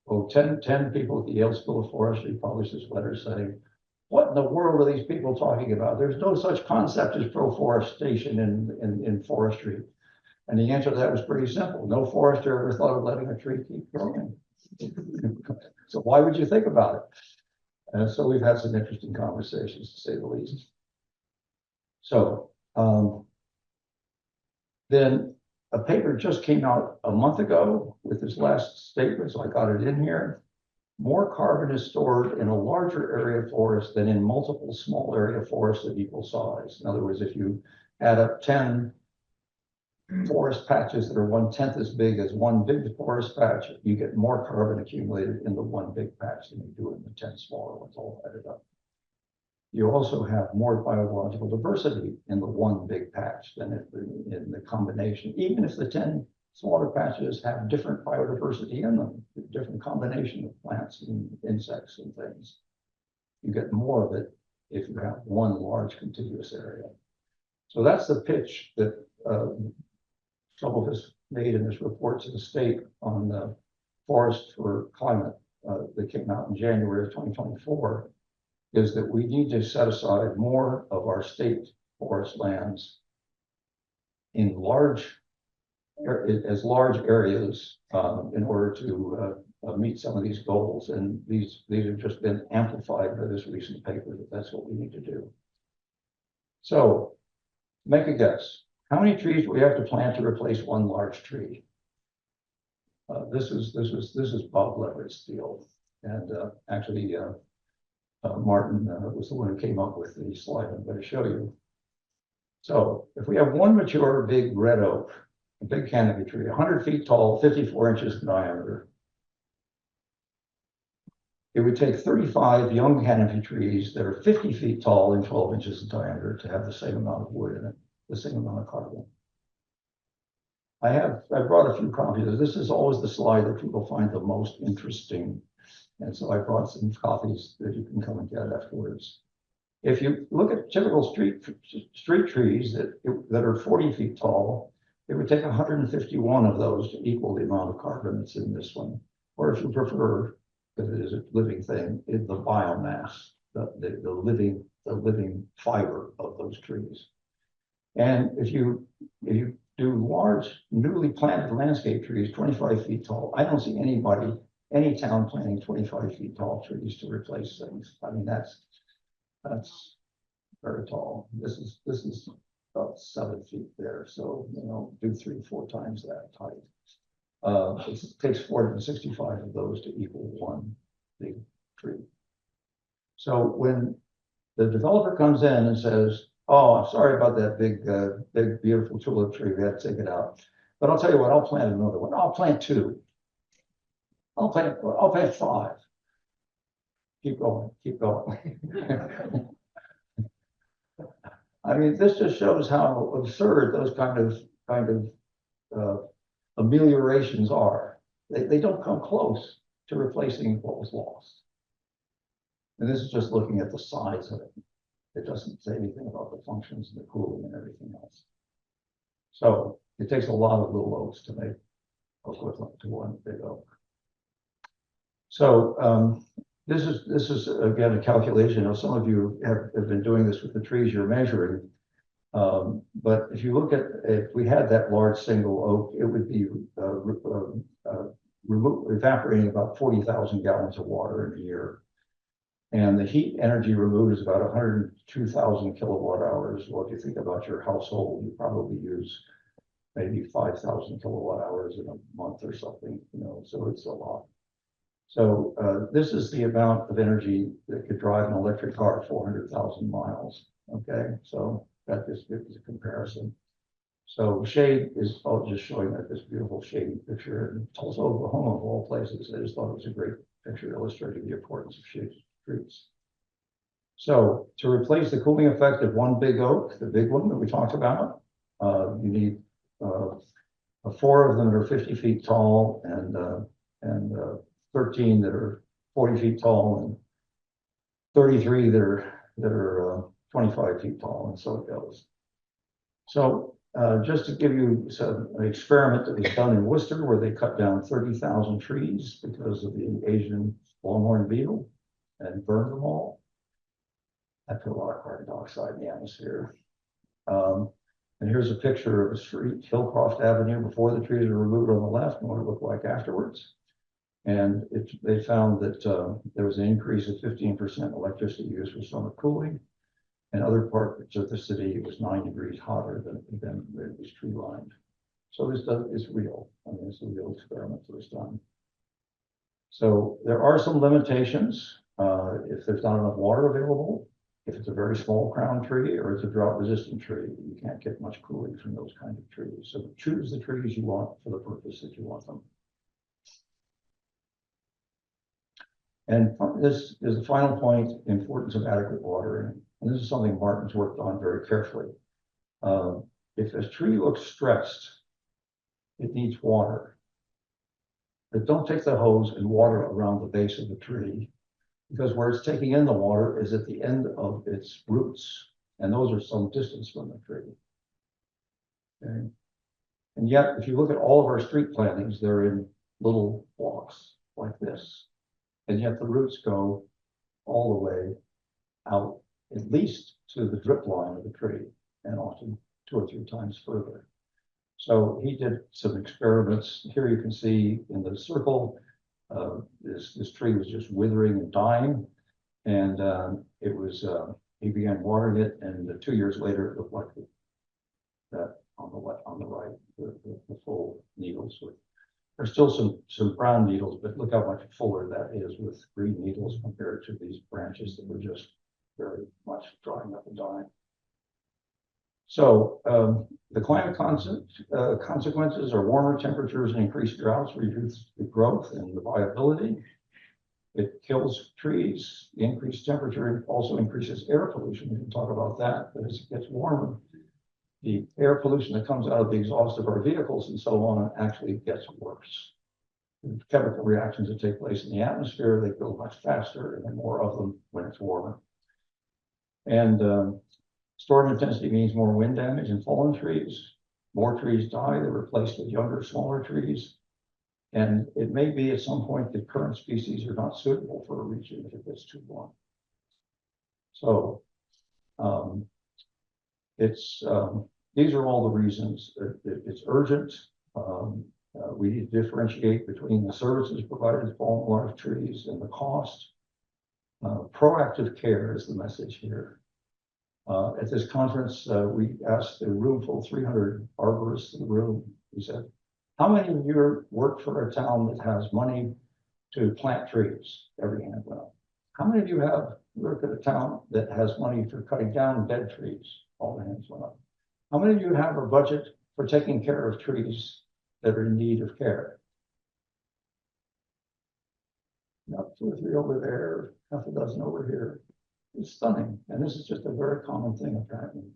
Oh, 10 people at the Yale School of Forestry published this letter saying, what in the world are these people talking about? There's no such concept as pro-forestation in forestry. And the answer to that was pretty simple. No forester ever thought of letting a tree keep growing. So why would you think about it? And so we've had some interesting conversations, to say the least. So then a paper just came out a month ago with this last statement, so I got it in here. More carbon is stored in a larger area of forest than in multiple small area forests of equal size. In other words, if you add up 10 forest patches that are 1/10 as big as one big forest patch, you get more carbon accumulated in the one big patch than you do in the 10 smaller ones all added up. You also have more biological diversity in the one big patch than in the combination, even if the 10 smaller patches have different biodiversity in them, different combination of plants and insects and things. You get more of it if you have one large contiguous area. So that's the pitch that some of us made in this report to the state on the forest for climate that came out in January of 2024, is that we need to set aside more of our state forest lands in large as large areas in order to meet some of these goals. And these have just been amplified by this recent paper that that's what we need to do. So make a guess. How many trees do we have to plant to replace one large tree? This is Bob Leverett's deal. And actually, Martin was the one who came up with the slide I'm going to show you. So if we have one mature big red oak, a big canopy tree, 100 feet tall, 54 inches in diameter, it would take 35 young canopy trees that are 50 feet tall and 12 inches in diameter to have the same amount of wood in it, the same amount of carbon. I brought a few copies. This is always the slide that people find the most interesting. And so I brought some copies that you can come and get afterwards. If you look at typical street trees that are 40 feet tall, it would take 151 of those to equal the amount of carbon that's in this one. Or if you prefer, because it is a living thing, the biomass, the living fiber of those trees. And if you do large, newly planted landscape trees, 25 feet tall, I don't see any town planting 25 feet tall trees to replace things. I mean, that's very tall. This is about 7 feet there. So, do 3-4 times that height. It takes 465 of those to equal one big tree. So when the developer comes in and says, "Oh, I'm sorry about that big, beautiful tulip tree. We had to take it out. But I'll tell you what, I'll plant another one. I'll plant 2. I'll plant 5. Keep going, keep going." I mean, this just shows how absurd those kind of ameliorations are. They don't come close to replacing what was lost. And this is just looking at the size of it. It doesn't say anything about the functions and the cooling and everything else. So it takes a lot of little oaks to make equivalent to one big oak. So this is again a calculation. Some of you have been doing this with the trees you're measuring. But if you look at, if we had that large single oak, it would be evaporating about 40,000 gallons of water in a year. And the heat energy removed is about 102,000 kilowatt hours. Well, if you think about your household, you probably use maybe 5,000 kilowatt hours in a month or something, so it's a lot. So this is the amount of energy that could drive an electric car 400,000 miles. Okay, so that just gives a comparison. So shade is just showing that this beautiful shady picture in Tulsa, Oklahoma, of all places. I just thought it was a great picture illustrating the importance of shade trees. So to replace the cooling effect of one big oak, the big one that we talked about, you need 4 of them that are 50 feet tall and 13 that are 40 feet tall and 33 that are 25 feet tall, and so it goes. So just to give you an experiment that was done in Worcester, where they cut down 30,000 trees because of the Asian longhorn beetle and burned them all. That put a lot of carbon dioxide in the atmosphere. And here's a picture of a street, Hillcroft Avenue, before the trees were removed on the left, and what it looked like afterwards. And they found that there was an increase of 15% electricity use for summer cooling. In other parts of the city, it was 9 degrees hotter than it was tree lined. So this is real. I mean, it's a real experiment that was done. So there are some limitations. If there's not enough water available, if it's a very small crown tree or it's a drought resistant tree, you can't get much cooling from those kind of trees. So choose the trees you want for the purpose that you want them. And this is the final point, importance of adequate watering. And this is something Martin's worked on very carefully. If a tree looks stressed, it needs water. But don't take the hose and water around the base of the tree, because where it's taking in the water is at the end of its roots. And those are some distance from the tree. Okay. And yet, if you look at all of our street plantings, they're in little blocks like this. And yet the roots go all the way out, at least to the drip line of the tree, and often 2 or 3 times further. So he did some experiments. Here you can see in the circle, this tree was just withering and dying. And he began watering it, and 2 years later, it looked like that on the right, the full needles. There's still some brown needles, but look how much fuller that is with green needles compared to these branches that were just very much drying up and dying. So the climate consequences are warmer temperatures and increased droughts reduce the growth and the viability. It kills trees. The increased temperature also increases air pollution. We can talk about that, but as it gets warmer, the air pollution that comes out of the exhaust of our vehicles and so on actually gets worse. The chemical reactions that take place in the atmosphere, they go much faster and there are more of them when it's warmer. And storm intensity means more wind damage and fallen trees. More trees die, they're replaced with younger, smaller trees. And it may be at some point that current species are not suitable for a region if it gets too warm. So these are all the reasons that it's urgent. We need to differentiate between the services provided to fallen large trees and the cost. Proactive care is the message here. At this conference, we asked a room full of 300 arborists in the room. We said, how many of you work for a town that has money to plant trees? Every hand went up. How many of you work at a town that has money for cutting down dead trees? All the hands went up. How many of you have a budget for taking care of trees that are in need of care? Now, 2 or 3 over there, half a dozen over here. It's stunning. And this is just a very common thing, apparently.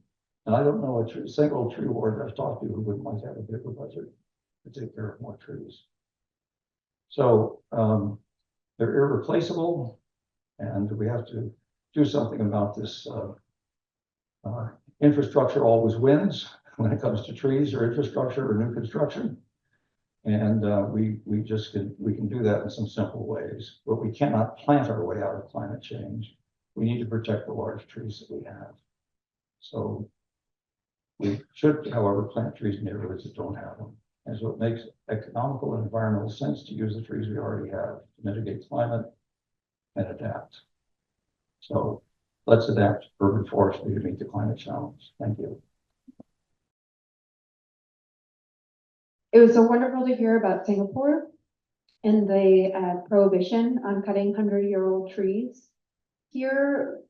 And I don't know a single tree warden I've talked to who wouldn't like to have a bigger budget to take care of more trees. So they're irreplaceable, and we have to do something about this. Infrastructure always wins when it comes to trees or infrastructure or new construction. And we can do that in some simple ways, but we cannot plant our way out of climate change. We need to protect the large trees that we have. So we should, however, plant trees in neighborhoods that don't have them. And so it makes economical and environmental sense to use the trees we already have to mitigate climate and adapt. So let's adapt urban forestry to meet the climate challenge. Thank you. It was so wonderful to hear about Singapore and the prohibition on cutting 100-year-old trees. Here,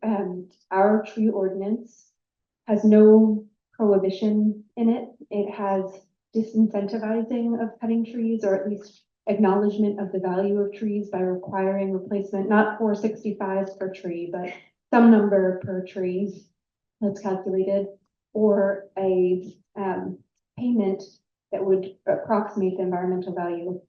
our tree ordinance has no prohibition in it. It has disincentivizing of cutting trees, or at least acknowledgement of the value of trees by requiring replacement, not 465 per tree, but some number per tree that's calculated, or a payment that would approximate the environmental value.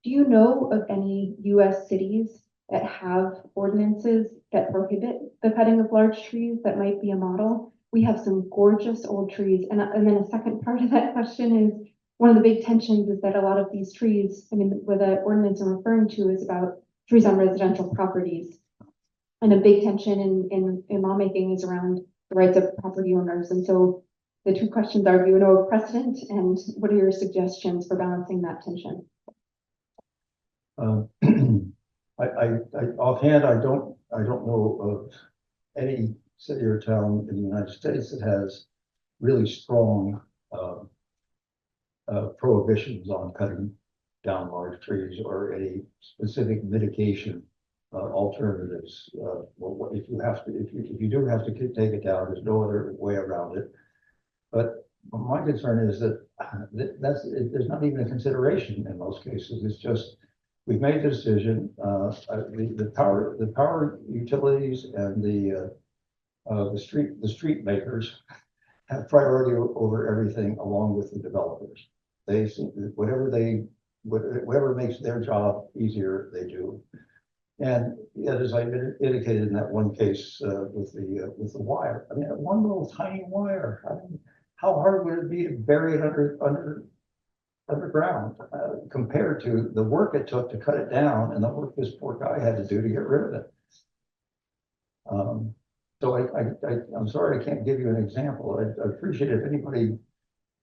Do you know of any US cities that have ordinances that prohibit the cutting of large trees that might be a model? We have some gorgeous old trees. And then a second part of that question is, one of the big tensions is that a lot of these trees, I mean, what the ordinance I'm referring to is about trees on residential properties. And a big tension in lawmaking is around the rights of property owners. And so the 2 questions are, do you know of precedent, and what are your suggestions for balancing that tension? Offhand, I don't know of any city or town in the United States that has really strong prohibitions on cutting down large trees or any specific mitigation alternatives. Well, if you do have to take it down, there's no other way around it. But my concern is that there's not even a consideration in most cases. It's just, we've made the decision. The power utilities and the street makers have priority over everything, along with the developers. They whatever makes their job easier, they do. And yet, as I indicated in that one case with the wire, I mean, one little tiny wire. I mean, how hard would it be to bury it underground compared to the work it took to cut it down and the work this poor guy had to do to get rid of it? So I'm sorry I can't give you an example. I appreciate if anybody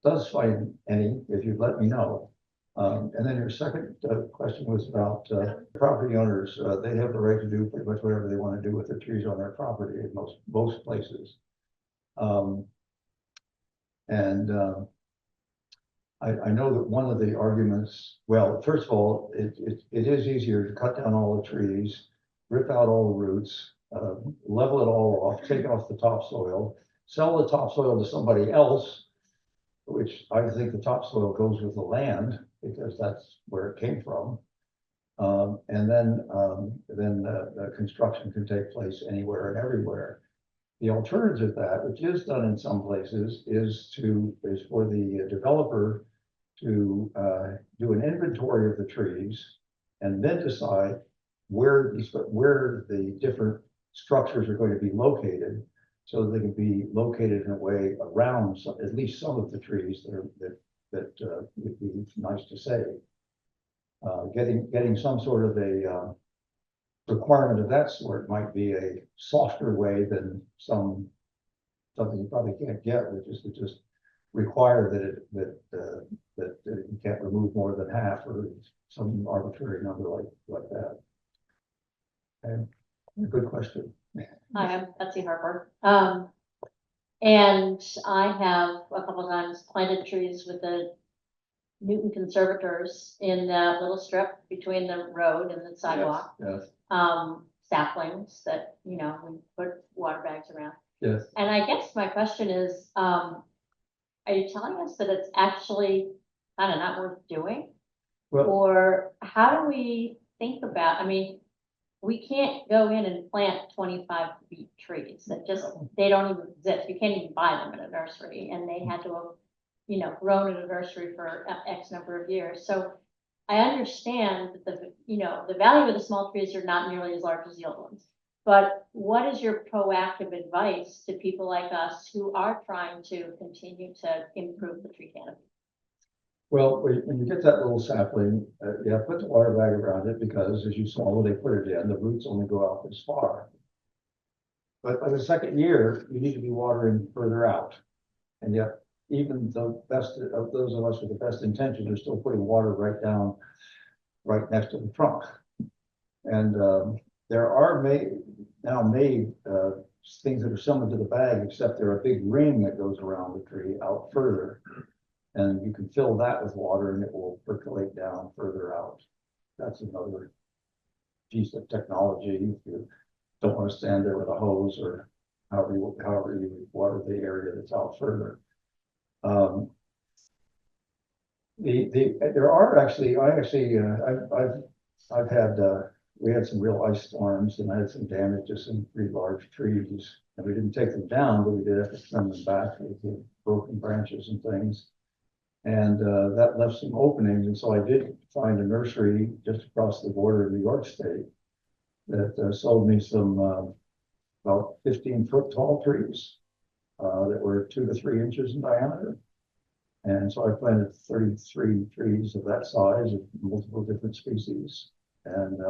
does find any, if you'd let me know. And then your second question was about property owners. They have the right to do pretty much whatever they want to do with the trees on their property in most places. I know that one of the arguments, well, first of all, it is easier to cut down all the trees, rip out all the roots, level it all off, take off the topsoil, sell the topsoil to somebody else, which I think the topsoil goes with the land because that's where it came from. And then the construction can take place anywhere and everywhere. The alternative to that, which is done in some places, is for the developer to do an inventory of the trees and then decide where the different structures are going to be located, so that they can be located in a way around at least some of the trees that would be nice to save. Getting some sort of a requirement of that sort might be a softer way than something you probably can't get, which is to just require that you can't remove more than half or some arbitrary number like that. And good question. Hi, I'm Betsy Harper. And I have a couple of times planted trees with the Newton conservators in that little strip between the road and the sidewalk. Yes, Saplings that, we put water bags around. yes. And I guess my question is, are you telling us that it's actually kind of not worth doing? Well, Or how do we think about, we can't go in and plant 25 feet trees that they don't even exist. You can't even buy them in a nursery, and they had to have, grown in a nursery for X number of years. So I understand that the value of the small trees are not nearly as large as the old ones. But what is your proactive advice to people like us who are trying to continue to improve the tree canopy? well, when you get that little sapling, put the water bag around it because, as you saw when they put it in, the roots only go out this far. But by the second year, you need to be watering further out. And yet, even the best of those of us with the best intentions are still putting water right next to the trunk. And there are now made things that are similar to the bag, except they're a big ring that goes around the tree out further. And you can fill that with water and it will percolate down further out. That's another piece of technology. If you don't want to stand there with a hose or however you water the area that's out further. There are actually, we had some real ice storms and I had some damage to some pretty large trees. And we didn't take them down, but we did have to trim them back with the broken branches and things. And that left some openings. And so I did find a nursery just across the border in New York State that sold me some about 15-foot tall trees that were 2 to 3 inches in diameter. And so I planted 33 trees of that size of multiple different species. And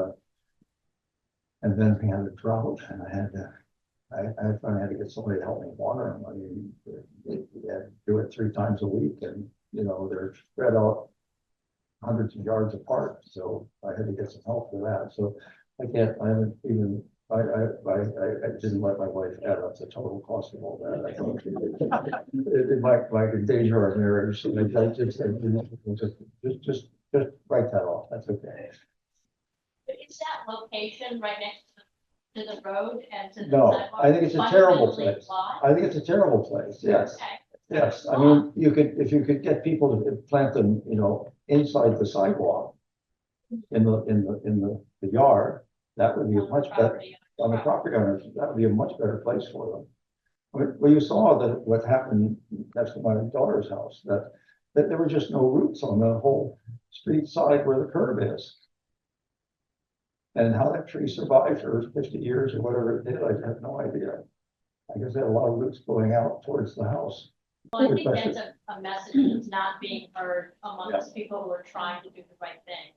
then we had a drought and I finally had to get somebody to help me water them. You had to do it 3 times a week and, they're spread out hundreds of yards apart. So I had to get some help for that. So I didn't let my wife add up the total cost of all that. It might endanger our marriage. So I just said, just write that off. That's okay. But is that location right next to the road and to the No, sidewalk? I think it's a terrible fundamentally place. flawed? I think it's a terrible place. Yes. Okay. Yes. I mean, if you could get people to plant them, inside the sidewalk in the yard, that would be a much better on the property owners. That would be a much better place for them. I mean, well, you saw what happened next to my daughter's house, that there were just no roots on the whole street side where the curb is. And how that tree survived for 50 years or whatever it did, I have no idea. I guess it had a lot of roots going out towards the house. Well, I think that's a message that's not being heard amongst people who are trying to do the right thing.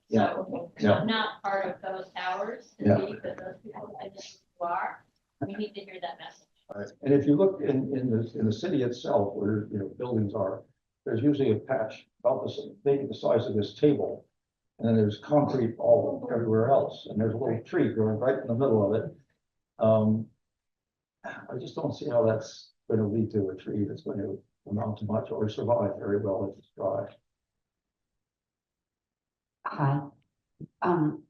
So I'm not part of those towers to speak, but those people who are, we need to hear that message. Right. And if you look in the city itself, where buildings are, there's usually a patch about this, maybe the size of this table. And then there's concrete all everywhere else, and there's a little tree growing right in the middle of it. I just don't see how that's going to lead to a tree that's going to amount to much or survive very well if it's dry. Hi,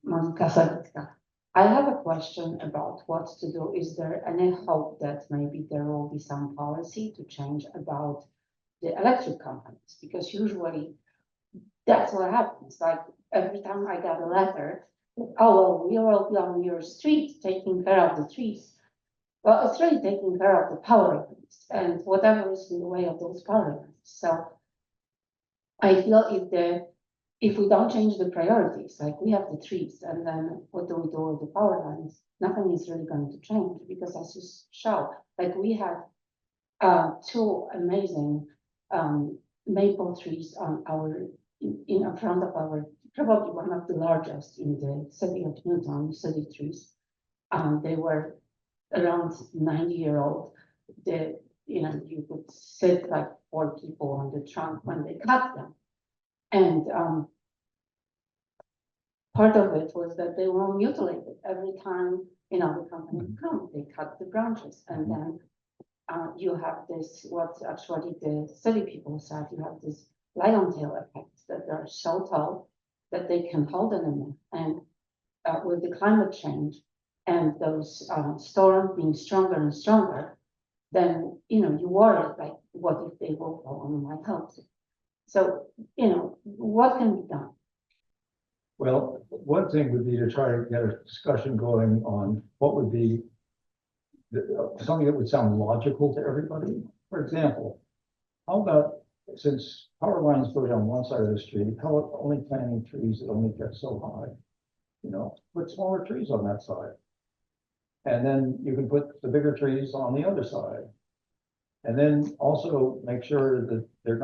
Monica Savitska. I have a question about what to do. Is there any hope that maybe there will be some policy to change about the electric companies? Because usually that's what happens. Like every time I get a letter, oh, well, we will be on your street taking care of the trees. Well, it's really taking care of the power lines and whatever is in the way of those power lines. So I feel if we don't change the priorities, like we have the trees, and then what do we do with the power lines? Nothing is really going to change, because as you show, like we have two amazing maple trees on our in front of our, probably one of the largest in the city of Newton, city trees. They were around 90-year-old. You could sit like 4 people on the trunk when they cut them. And part of it was that they were mutilated every time, the company would come, they cut the branches. And then you have this, what actually the city people said, you have this lion tail effect, that they're so tall that they can hold an animal. And with the climate change and those storms being stronger and stronger, then, you worry, like, what if they will fall on my house? So, what can be done? Well, one thing would be to try to get a discussion going on what would be something that would sound logical to everybody. For example, how about, since power lines go down one side of the street, how about only planting trees that only get so high? Put smaller trees on that side. And then you can put the bigger trees on the other side. And then also make sure that the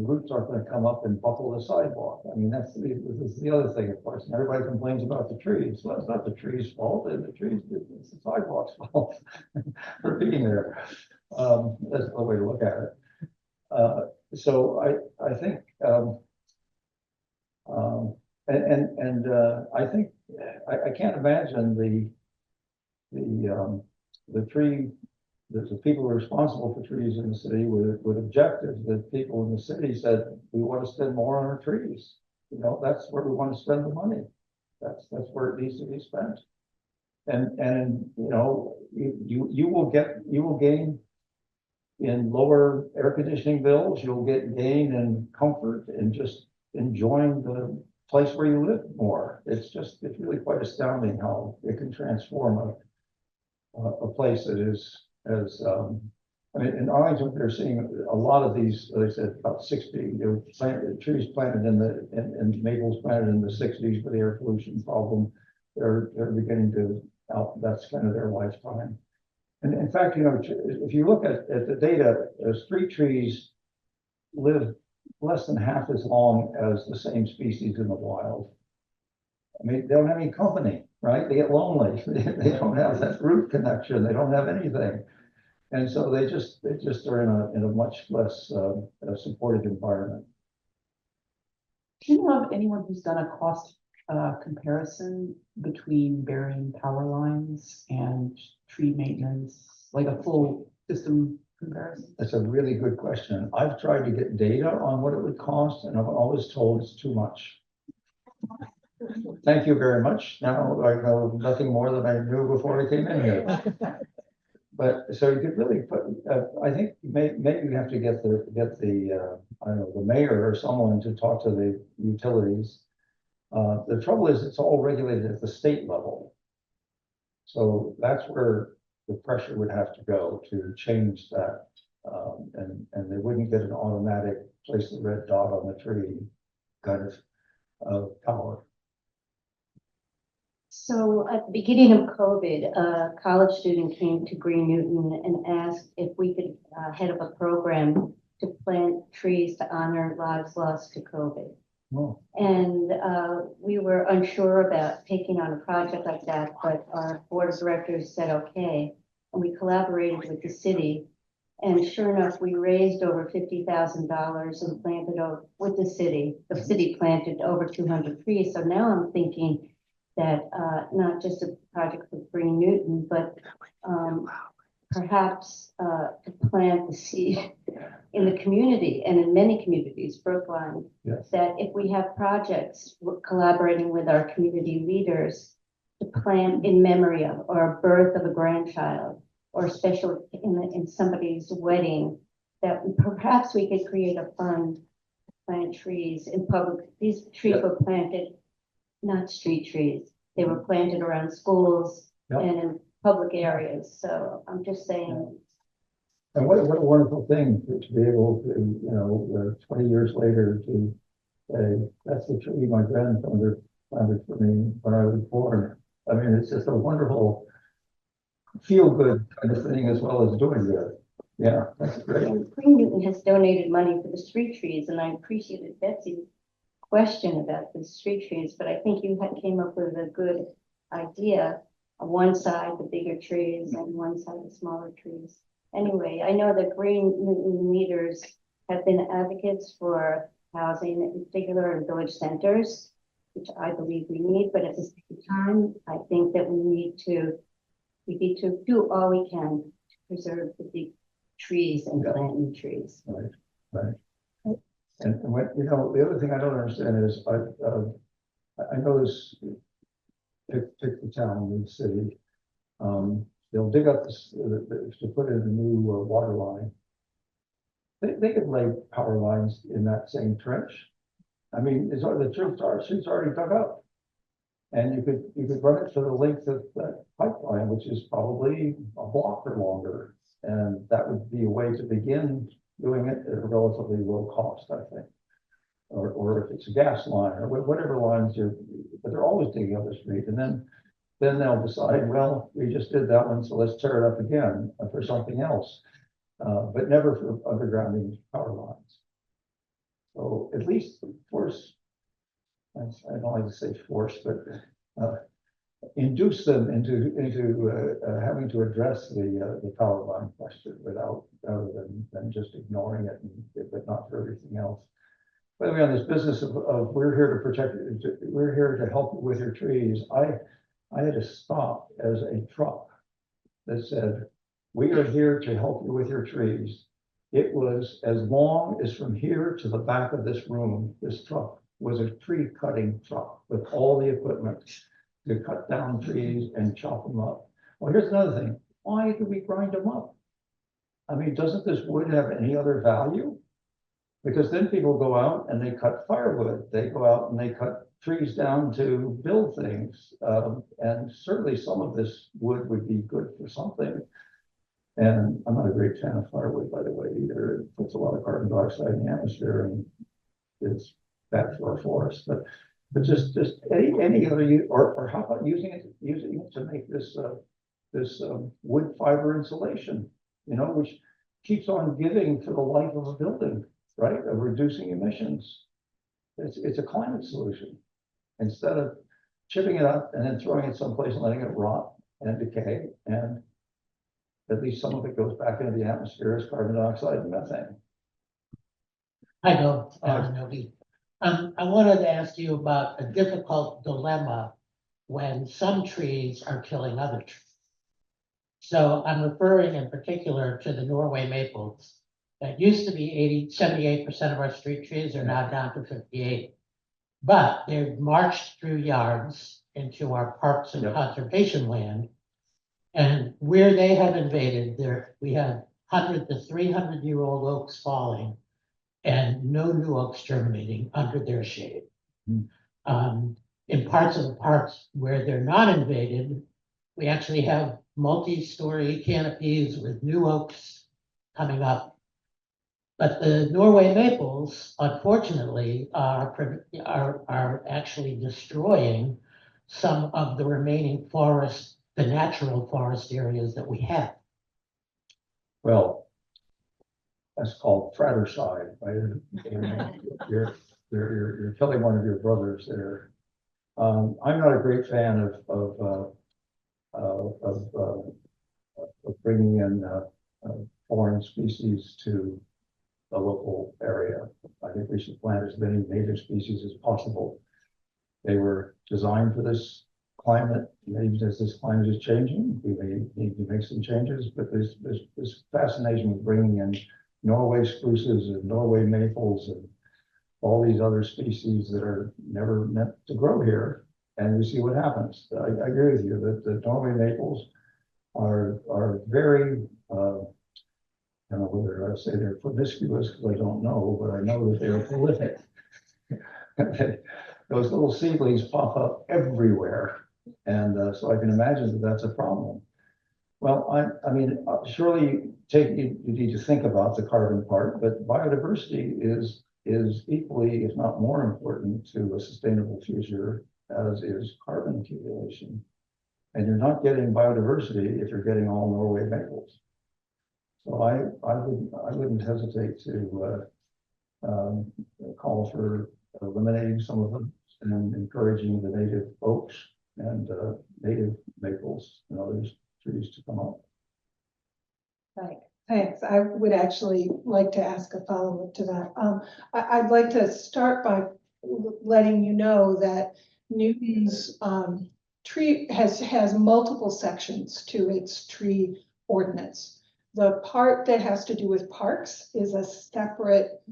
roots aren't going to come up and buckle the sidewalk. I mean, this is the other thing, of course. And everybody complains about the trees. Well, it's not the trees' fault, and it's the sidewalk's fault for being there. That's the way to look at it. So I think, I think I can't imagine the people who are responsible for trees in the city would object if the people in the city said, we want to spend more on our trees. That's where we want to spend the money. That's where it needs to be spent. And you will gain in lower air conditioning bills. You'll gain in comfort and just enjoying the place where you live more. It's really quite astounding how it can transform a place that is as in Arlington, they're seeing a lot of these. They said about 60 trees planted in maples planted in the 60s for the air pollution problem. They're beginning to that's kind of their lifetime. And in fact, if you look at the data, street trees live less than half as long as the same species in the wild. I mean, they don't have any company, right? They get lonely. They don't have that root connection. They don't have anything. And so they just are in a much less supportive environment. Do you know of anyone who's done a cost comparison between burying power lines and tree maintenance, like a full system comparison? That's a really good question. I've tried to get data on what it would cost, and I'm always told it's too much. Thank you very much. Now I know nothing more than I knew before I came in here. But so you could really put. I think maybe you have to get the I don't know, the mayor or someone to talk to the utilities. The trouble is it's all regulated at the state level. So that's where the pressure would have to go to change that. And they wouldn't get an automatic place the red dot on the tree kind of power. So at the beginning of COVID, a college student came to Green Newton and asked if we could head up a program to plant trees to honor lives lost to COVID. Oh. And we were unsure about taking on a project like that, but our board of directors said okay. And we collaborated with the city And sure enough, we raised over $50,000 and planted over with the city. The city planted over 200 trees. So now I'm thinking that not just a project for Green Newton, but perhaps to plant the seed in the community and in many communities, Brookline, Yes. that if we have projects collaborating with our community leaders to plant in memory of or a birth of a grandchild or a special in somebody's wedding, that perhaps we could create a fund to plant trees in public. These trees Yep. were planted, not street trees. They were planted around schools Yep. and in public areas. So I'm just saying, And what a wonderful thing to be able to, you know, 20 years later to say, that's the tree my grandfather planted for me when I was born. I mean, it's just a wonderful feel good kind of thing as well as doing good. Yeah, that's great. and Green Newton has donated money for the street trees, and I appreciated Betsy's question about the street trees, but I think you came up with a good idea. On one side, the bigger trees, and one side, the smaller trees. Anyway, I know that Green Newton leaders have been advocates for housing, in particular in village centers, which I believe we need, but at the same time, I think that we need to do all we can to preserve the big trees and Yeah. plant new trees. Right. And what, you know, the other thing I don't understand is I know this, pick the town, the city, they'll dig up to put in a new water line. They could lay power lines in that same trench. I mean, it's the street's already dug up. And you could run it for the length of that pipeline, which is probably a block or longer. And that would be a way to begin doing it at a relatively low cost, I think. Or if it's a gas line or whatever lines but they're always digging up the street. And then they'll decide, well, we just did that one, so let's tear it up again for something else. But never for undergrounding power lines. So at least force, I don't like to say force, but induce them into having to address the power line question rather than just ignoring it, but not for everything else. By the way, on this business of we're here to protect, we're here to help you with your trees, I had to stop as a truck that said, we are here to help you with your trees. It was as long as from here to the back of this room, this truck was a tree cutting truck with all the equipment to cut down trees and chop them up. Well, here's another thing. Why do we grind them up? I mean, doesn't this wood have any other value? Because then people go out and they cut firewood. They go out and they cut trees down to build things. And certainly some of this wood would be good for something. And I'm not a great fan of firewood, by the way, either. It puts a lot of carbon dioxide in the atmosphere and it's bad for our forests. But just any other or how about using it to make this wood fiber insulation, you know, which keeps on giving for the life of a building, right? Of reducing emissions. It's a climate solution. Instead of chipping it up and then throwing it someplace and letting it rot and decay, and at least some of it goes back into the atmosphere as carbon dioxide and methane. Hi, Bill. Nobi. I wanted to ask you about a difficult dilemma when some trees are killing other trees. So I'm referring in particular to the Norway maples that used to be 78% of our street trees are now down to 58. But they've marched through yards into our parks and conservation land. And where they have invaded, we have 100 to 300-year-old oaks falling and no new oaks germinating under their shade. In parts of the parks where they're not invaded, we actually have multi-story canopies with new oaks coming up. But the Norway maples, unfortunately, are actually destroying some of the remaining forest, the natural forest areas that we have. Well, that's called fratricide, right? You're killing one of your brothers there. I'm not a great fan of bringing in foreign species to the local area. I think we should plant as many native species as possible. They were designed for this climate. Maybe as this climate is changing, we may need to make some changes, but there's this fascination with bringing in Norway spruces and Norway maples and all these other species that are never meant to grow here. And you see what happens. I agree with you that the Norway maples are very, I don't know whether I say they're promiscuous because I don't know, but I know that they are prolific. Those little seedlings pop up everywhere. And so I can imagine that that's a problem. Well, I mean, surely you need to think about the carbon part, but biodiversity is equally, if not more important to a sustainable future as is carbon accumulation. And you're not getting biodiversity if you're getting all Norway maples. So I wouldn't hesitate to call for eliminating some of them and encouraging the native oaks and native maples and other trees to come up. Thanks. I would actually like to ask a follow-up to that. I'd like to start by letting you know that Newton's tree has multiple sections to its tree ordinance. The part that has to do with parks is a separate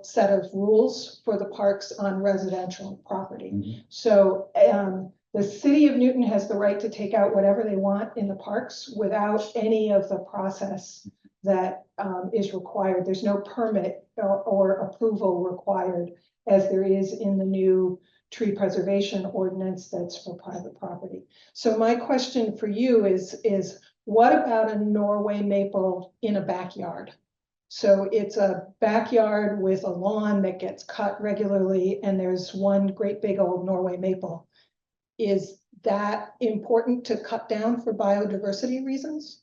set of rules for the parks on residential property. So the city of Newton has the right to take out whatever they want in the parks without any of the process that is required. There's no permit or approval required as there is in the new tree preservation ordinance that's for private property. So my question for you is what about a Norway maple in a backyard? So it's a backyard with a lawn that gets cut regularly and there's one great big old Norway maple. Is that important to cut down for biodiversity reasons?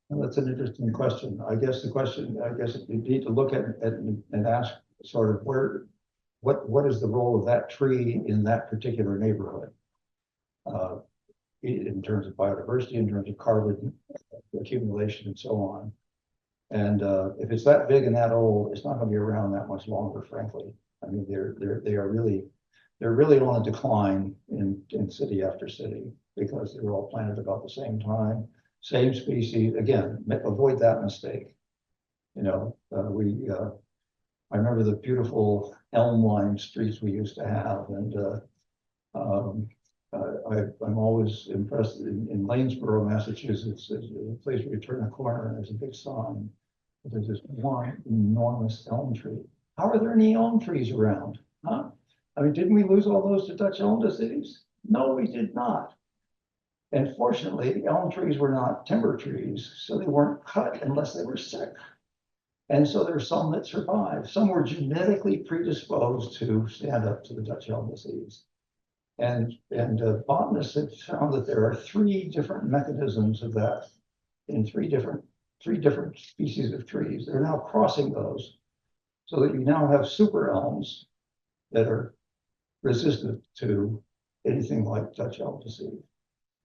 Well, that's an interesting question. I guess you need to look at and ask sort of what is the role of that tree in that particular neighborhood? In terms of biodiversity, in terms of carbon accumulation and so on. And if it's that big and that old, it's not going to be around that much longer, frankly. I mean, they're really on a decline in city after city because they were all planted about the same time, same species. Again, avoid that mistake. You know, I remember the beautiful elm-lined streets we used to have, and I'm always impressed in Lanesboro, Massachusetts. There's a place where you turn a corner and there's a big sign. There's this one enormous elm tree. How are there any elm trees around? Huh? I mean, didn't we lose all those to Dutch elm disease? No, we did not. And fortunately, elm trees were not timber trees, so they weren't cut unless they were sick. And so there's some that survived. Some were genetically predisposed to stand up to the Dutch elm disease. And botanists have found that there are 3 different mechanisms of that in three different species of trees. They're now crossing those so that you now have super elms that are resistant to anything like Dutch elm disease.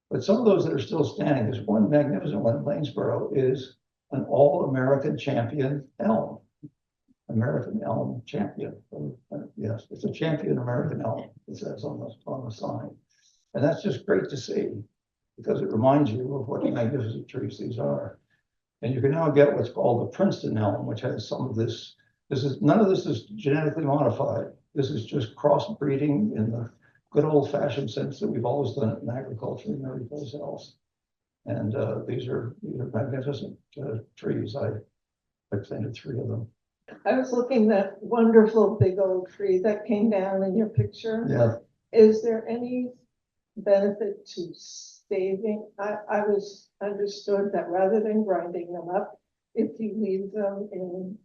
But some of those that are still standing, there's one magnificent one in Lanesboro, is an all-American champion elm. American elm champion. Yes, it's a champion American elm, it says on the sign. And that's just great to see because it reminds you of what magnificent trees these are. And you can now get what's called the Princeton elm, which has some of this. None of this is genetically modified. This is just crossbreeding in the good old-fashioned sense that we've always done it in agriculture and every place else. And these are magnificent trees. I planted 3 of them. I was looking at that wonderful big old tree that came down in your picture. Yeah. Is there any benefit to saving? I was understood that rather than grinding them up, if you leave them in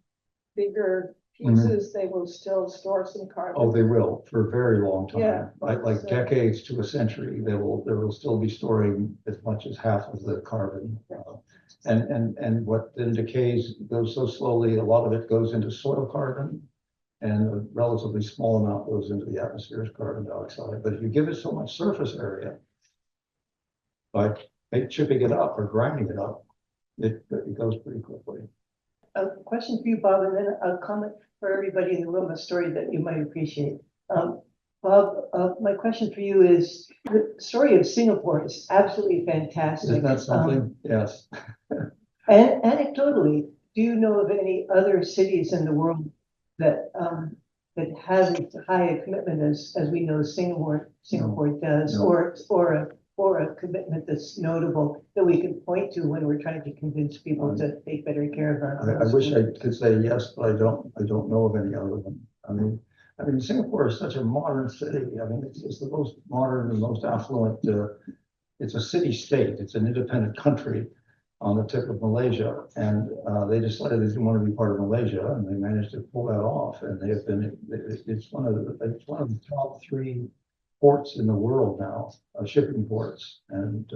bigger pieces, they will still store some carbon. Oh, they will for a very long time. Yeah. Like So- decades to a century, they will still be storing as much as half of the carbon. And what then decays goes so slowly, a lot of it goes into soil carbon and a relatively small amount goes into the atmosphere's carbon dioxide. But if you give it so much surface area, by chipping it up or grinding it up, it goes pretty quickly. A question for you, Bob, and then a comment for everybody in the room, a story that you might appreciate. Bob, my question for you is, the story of Singapore is absolutely fantastic. Isn't that something? Yes. And anecdotally, do you know of any other cities in the world that that have as high a commitment as we know Singapore does, No. or a commitment that's notable that we can point to when we're trying to convince people to take better care of our. I wish I could say yes, but I don't know of any other one. I mean, Singapore is such a modern city. I mean, it's the most modern and most affluent, it's a city state. It's an independent country on the tip of Malaysia. And they decided they didn't want to be part of Malaysia, and they managed to pull that off. And they have been, it's one of the top 3 ports in the world now, shipping ports. And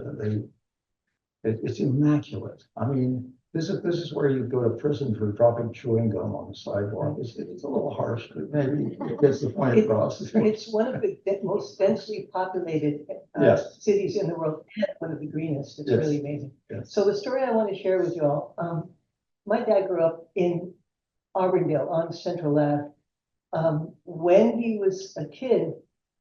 it's immaculate. I mean, this is where you go to prison for dropping chewing gum on the sidewalk. It's a little harsh, but maybe it gets the point across. It's one of the most densely populated Yes. cities in the world, and one of the greenest. It's Yes. really amazing. Yes. So the story I want to share with you all, my dad grew up in Auburndale on Central Ave. When he was a kid,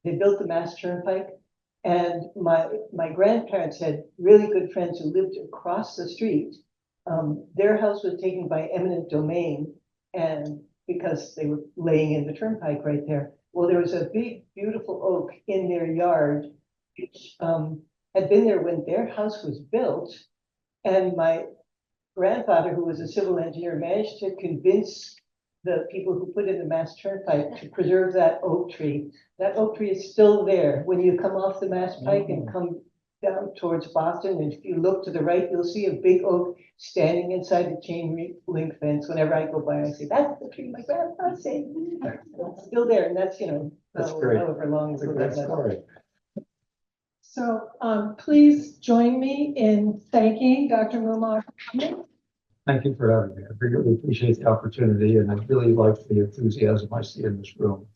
they built the Mass Turnpike, and my grandparents had really good friends who lived across the street. Their house was taken by eminent domain, and because they were laying in the turnpike right there. Well, there was a big, beautiful oak in their yard, which had been there when their house was built. And my grandfather, who was a civil engineer, managed to convince the people who put in the Mass Turnpike to preserve that oak tree. That oak tree is still there. When you come off the Mass Pike and come down towards Boston, and if you look to the right, you'll see a big oak standing inside the chain link fence. Whenever I go by, I say, "That's the tree my grandpa saved." It's still there, and that's, That's great. however long It's a ago great that was. story. So please join me in thanking Dr. Moomaw for coming. Thank you for having me. I really appreciate the opportunity, and I really like the enthusiasm I see in this room.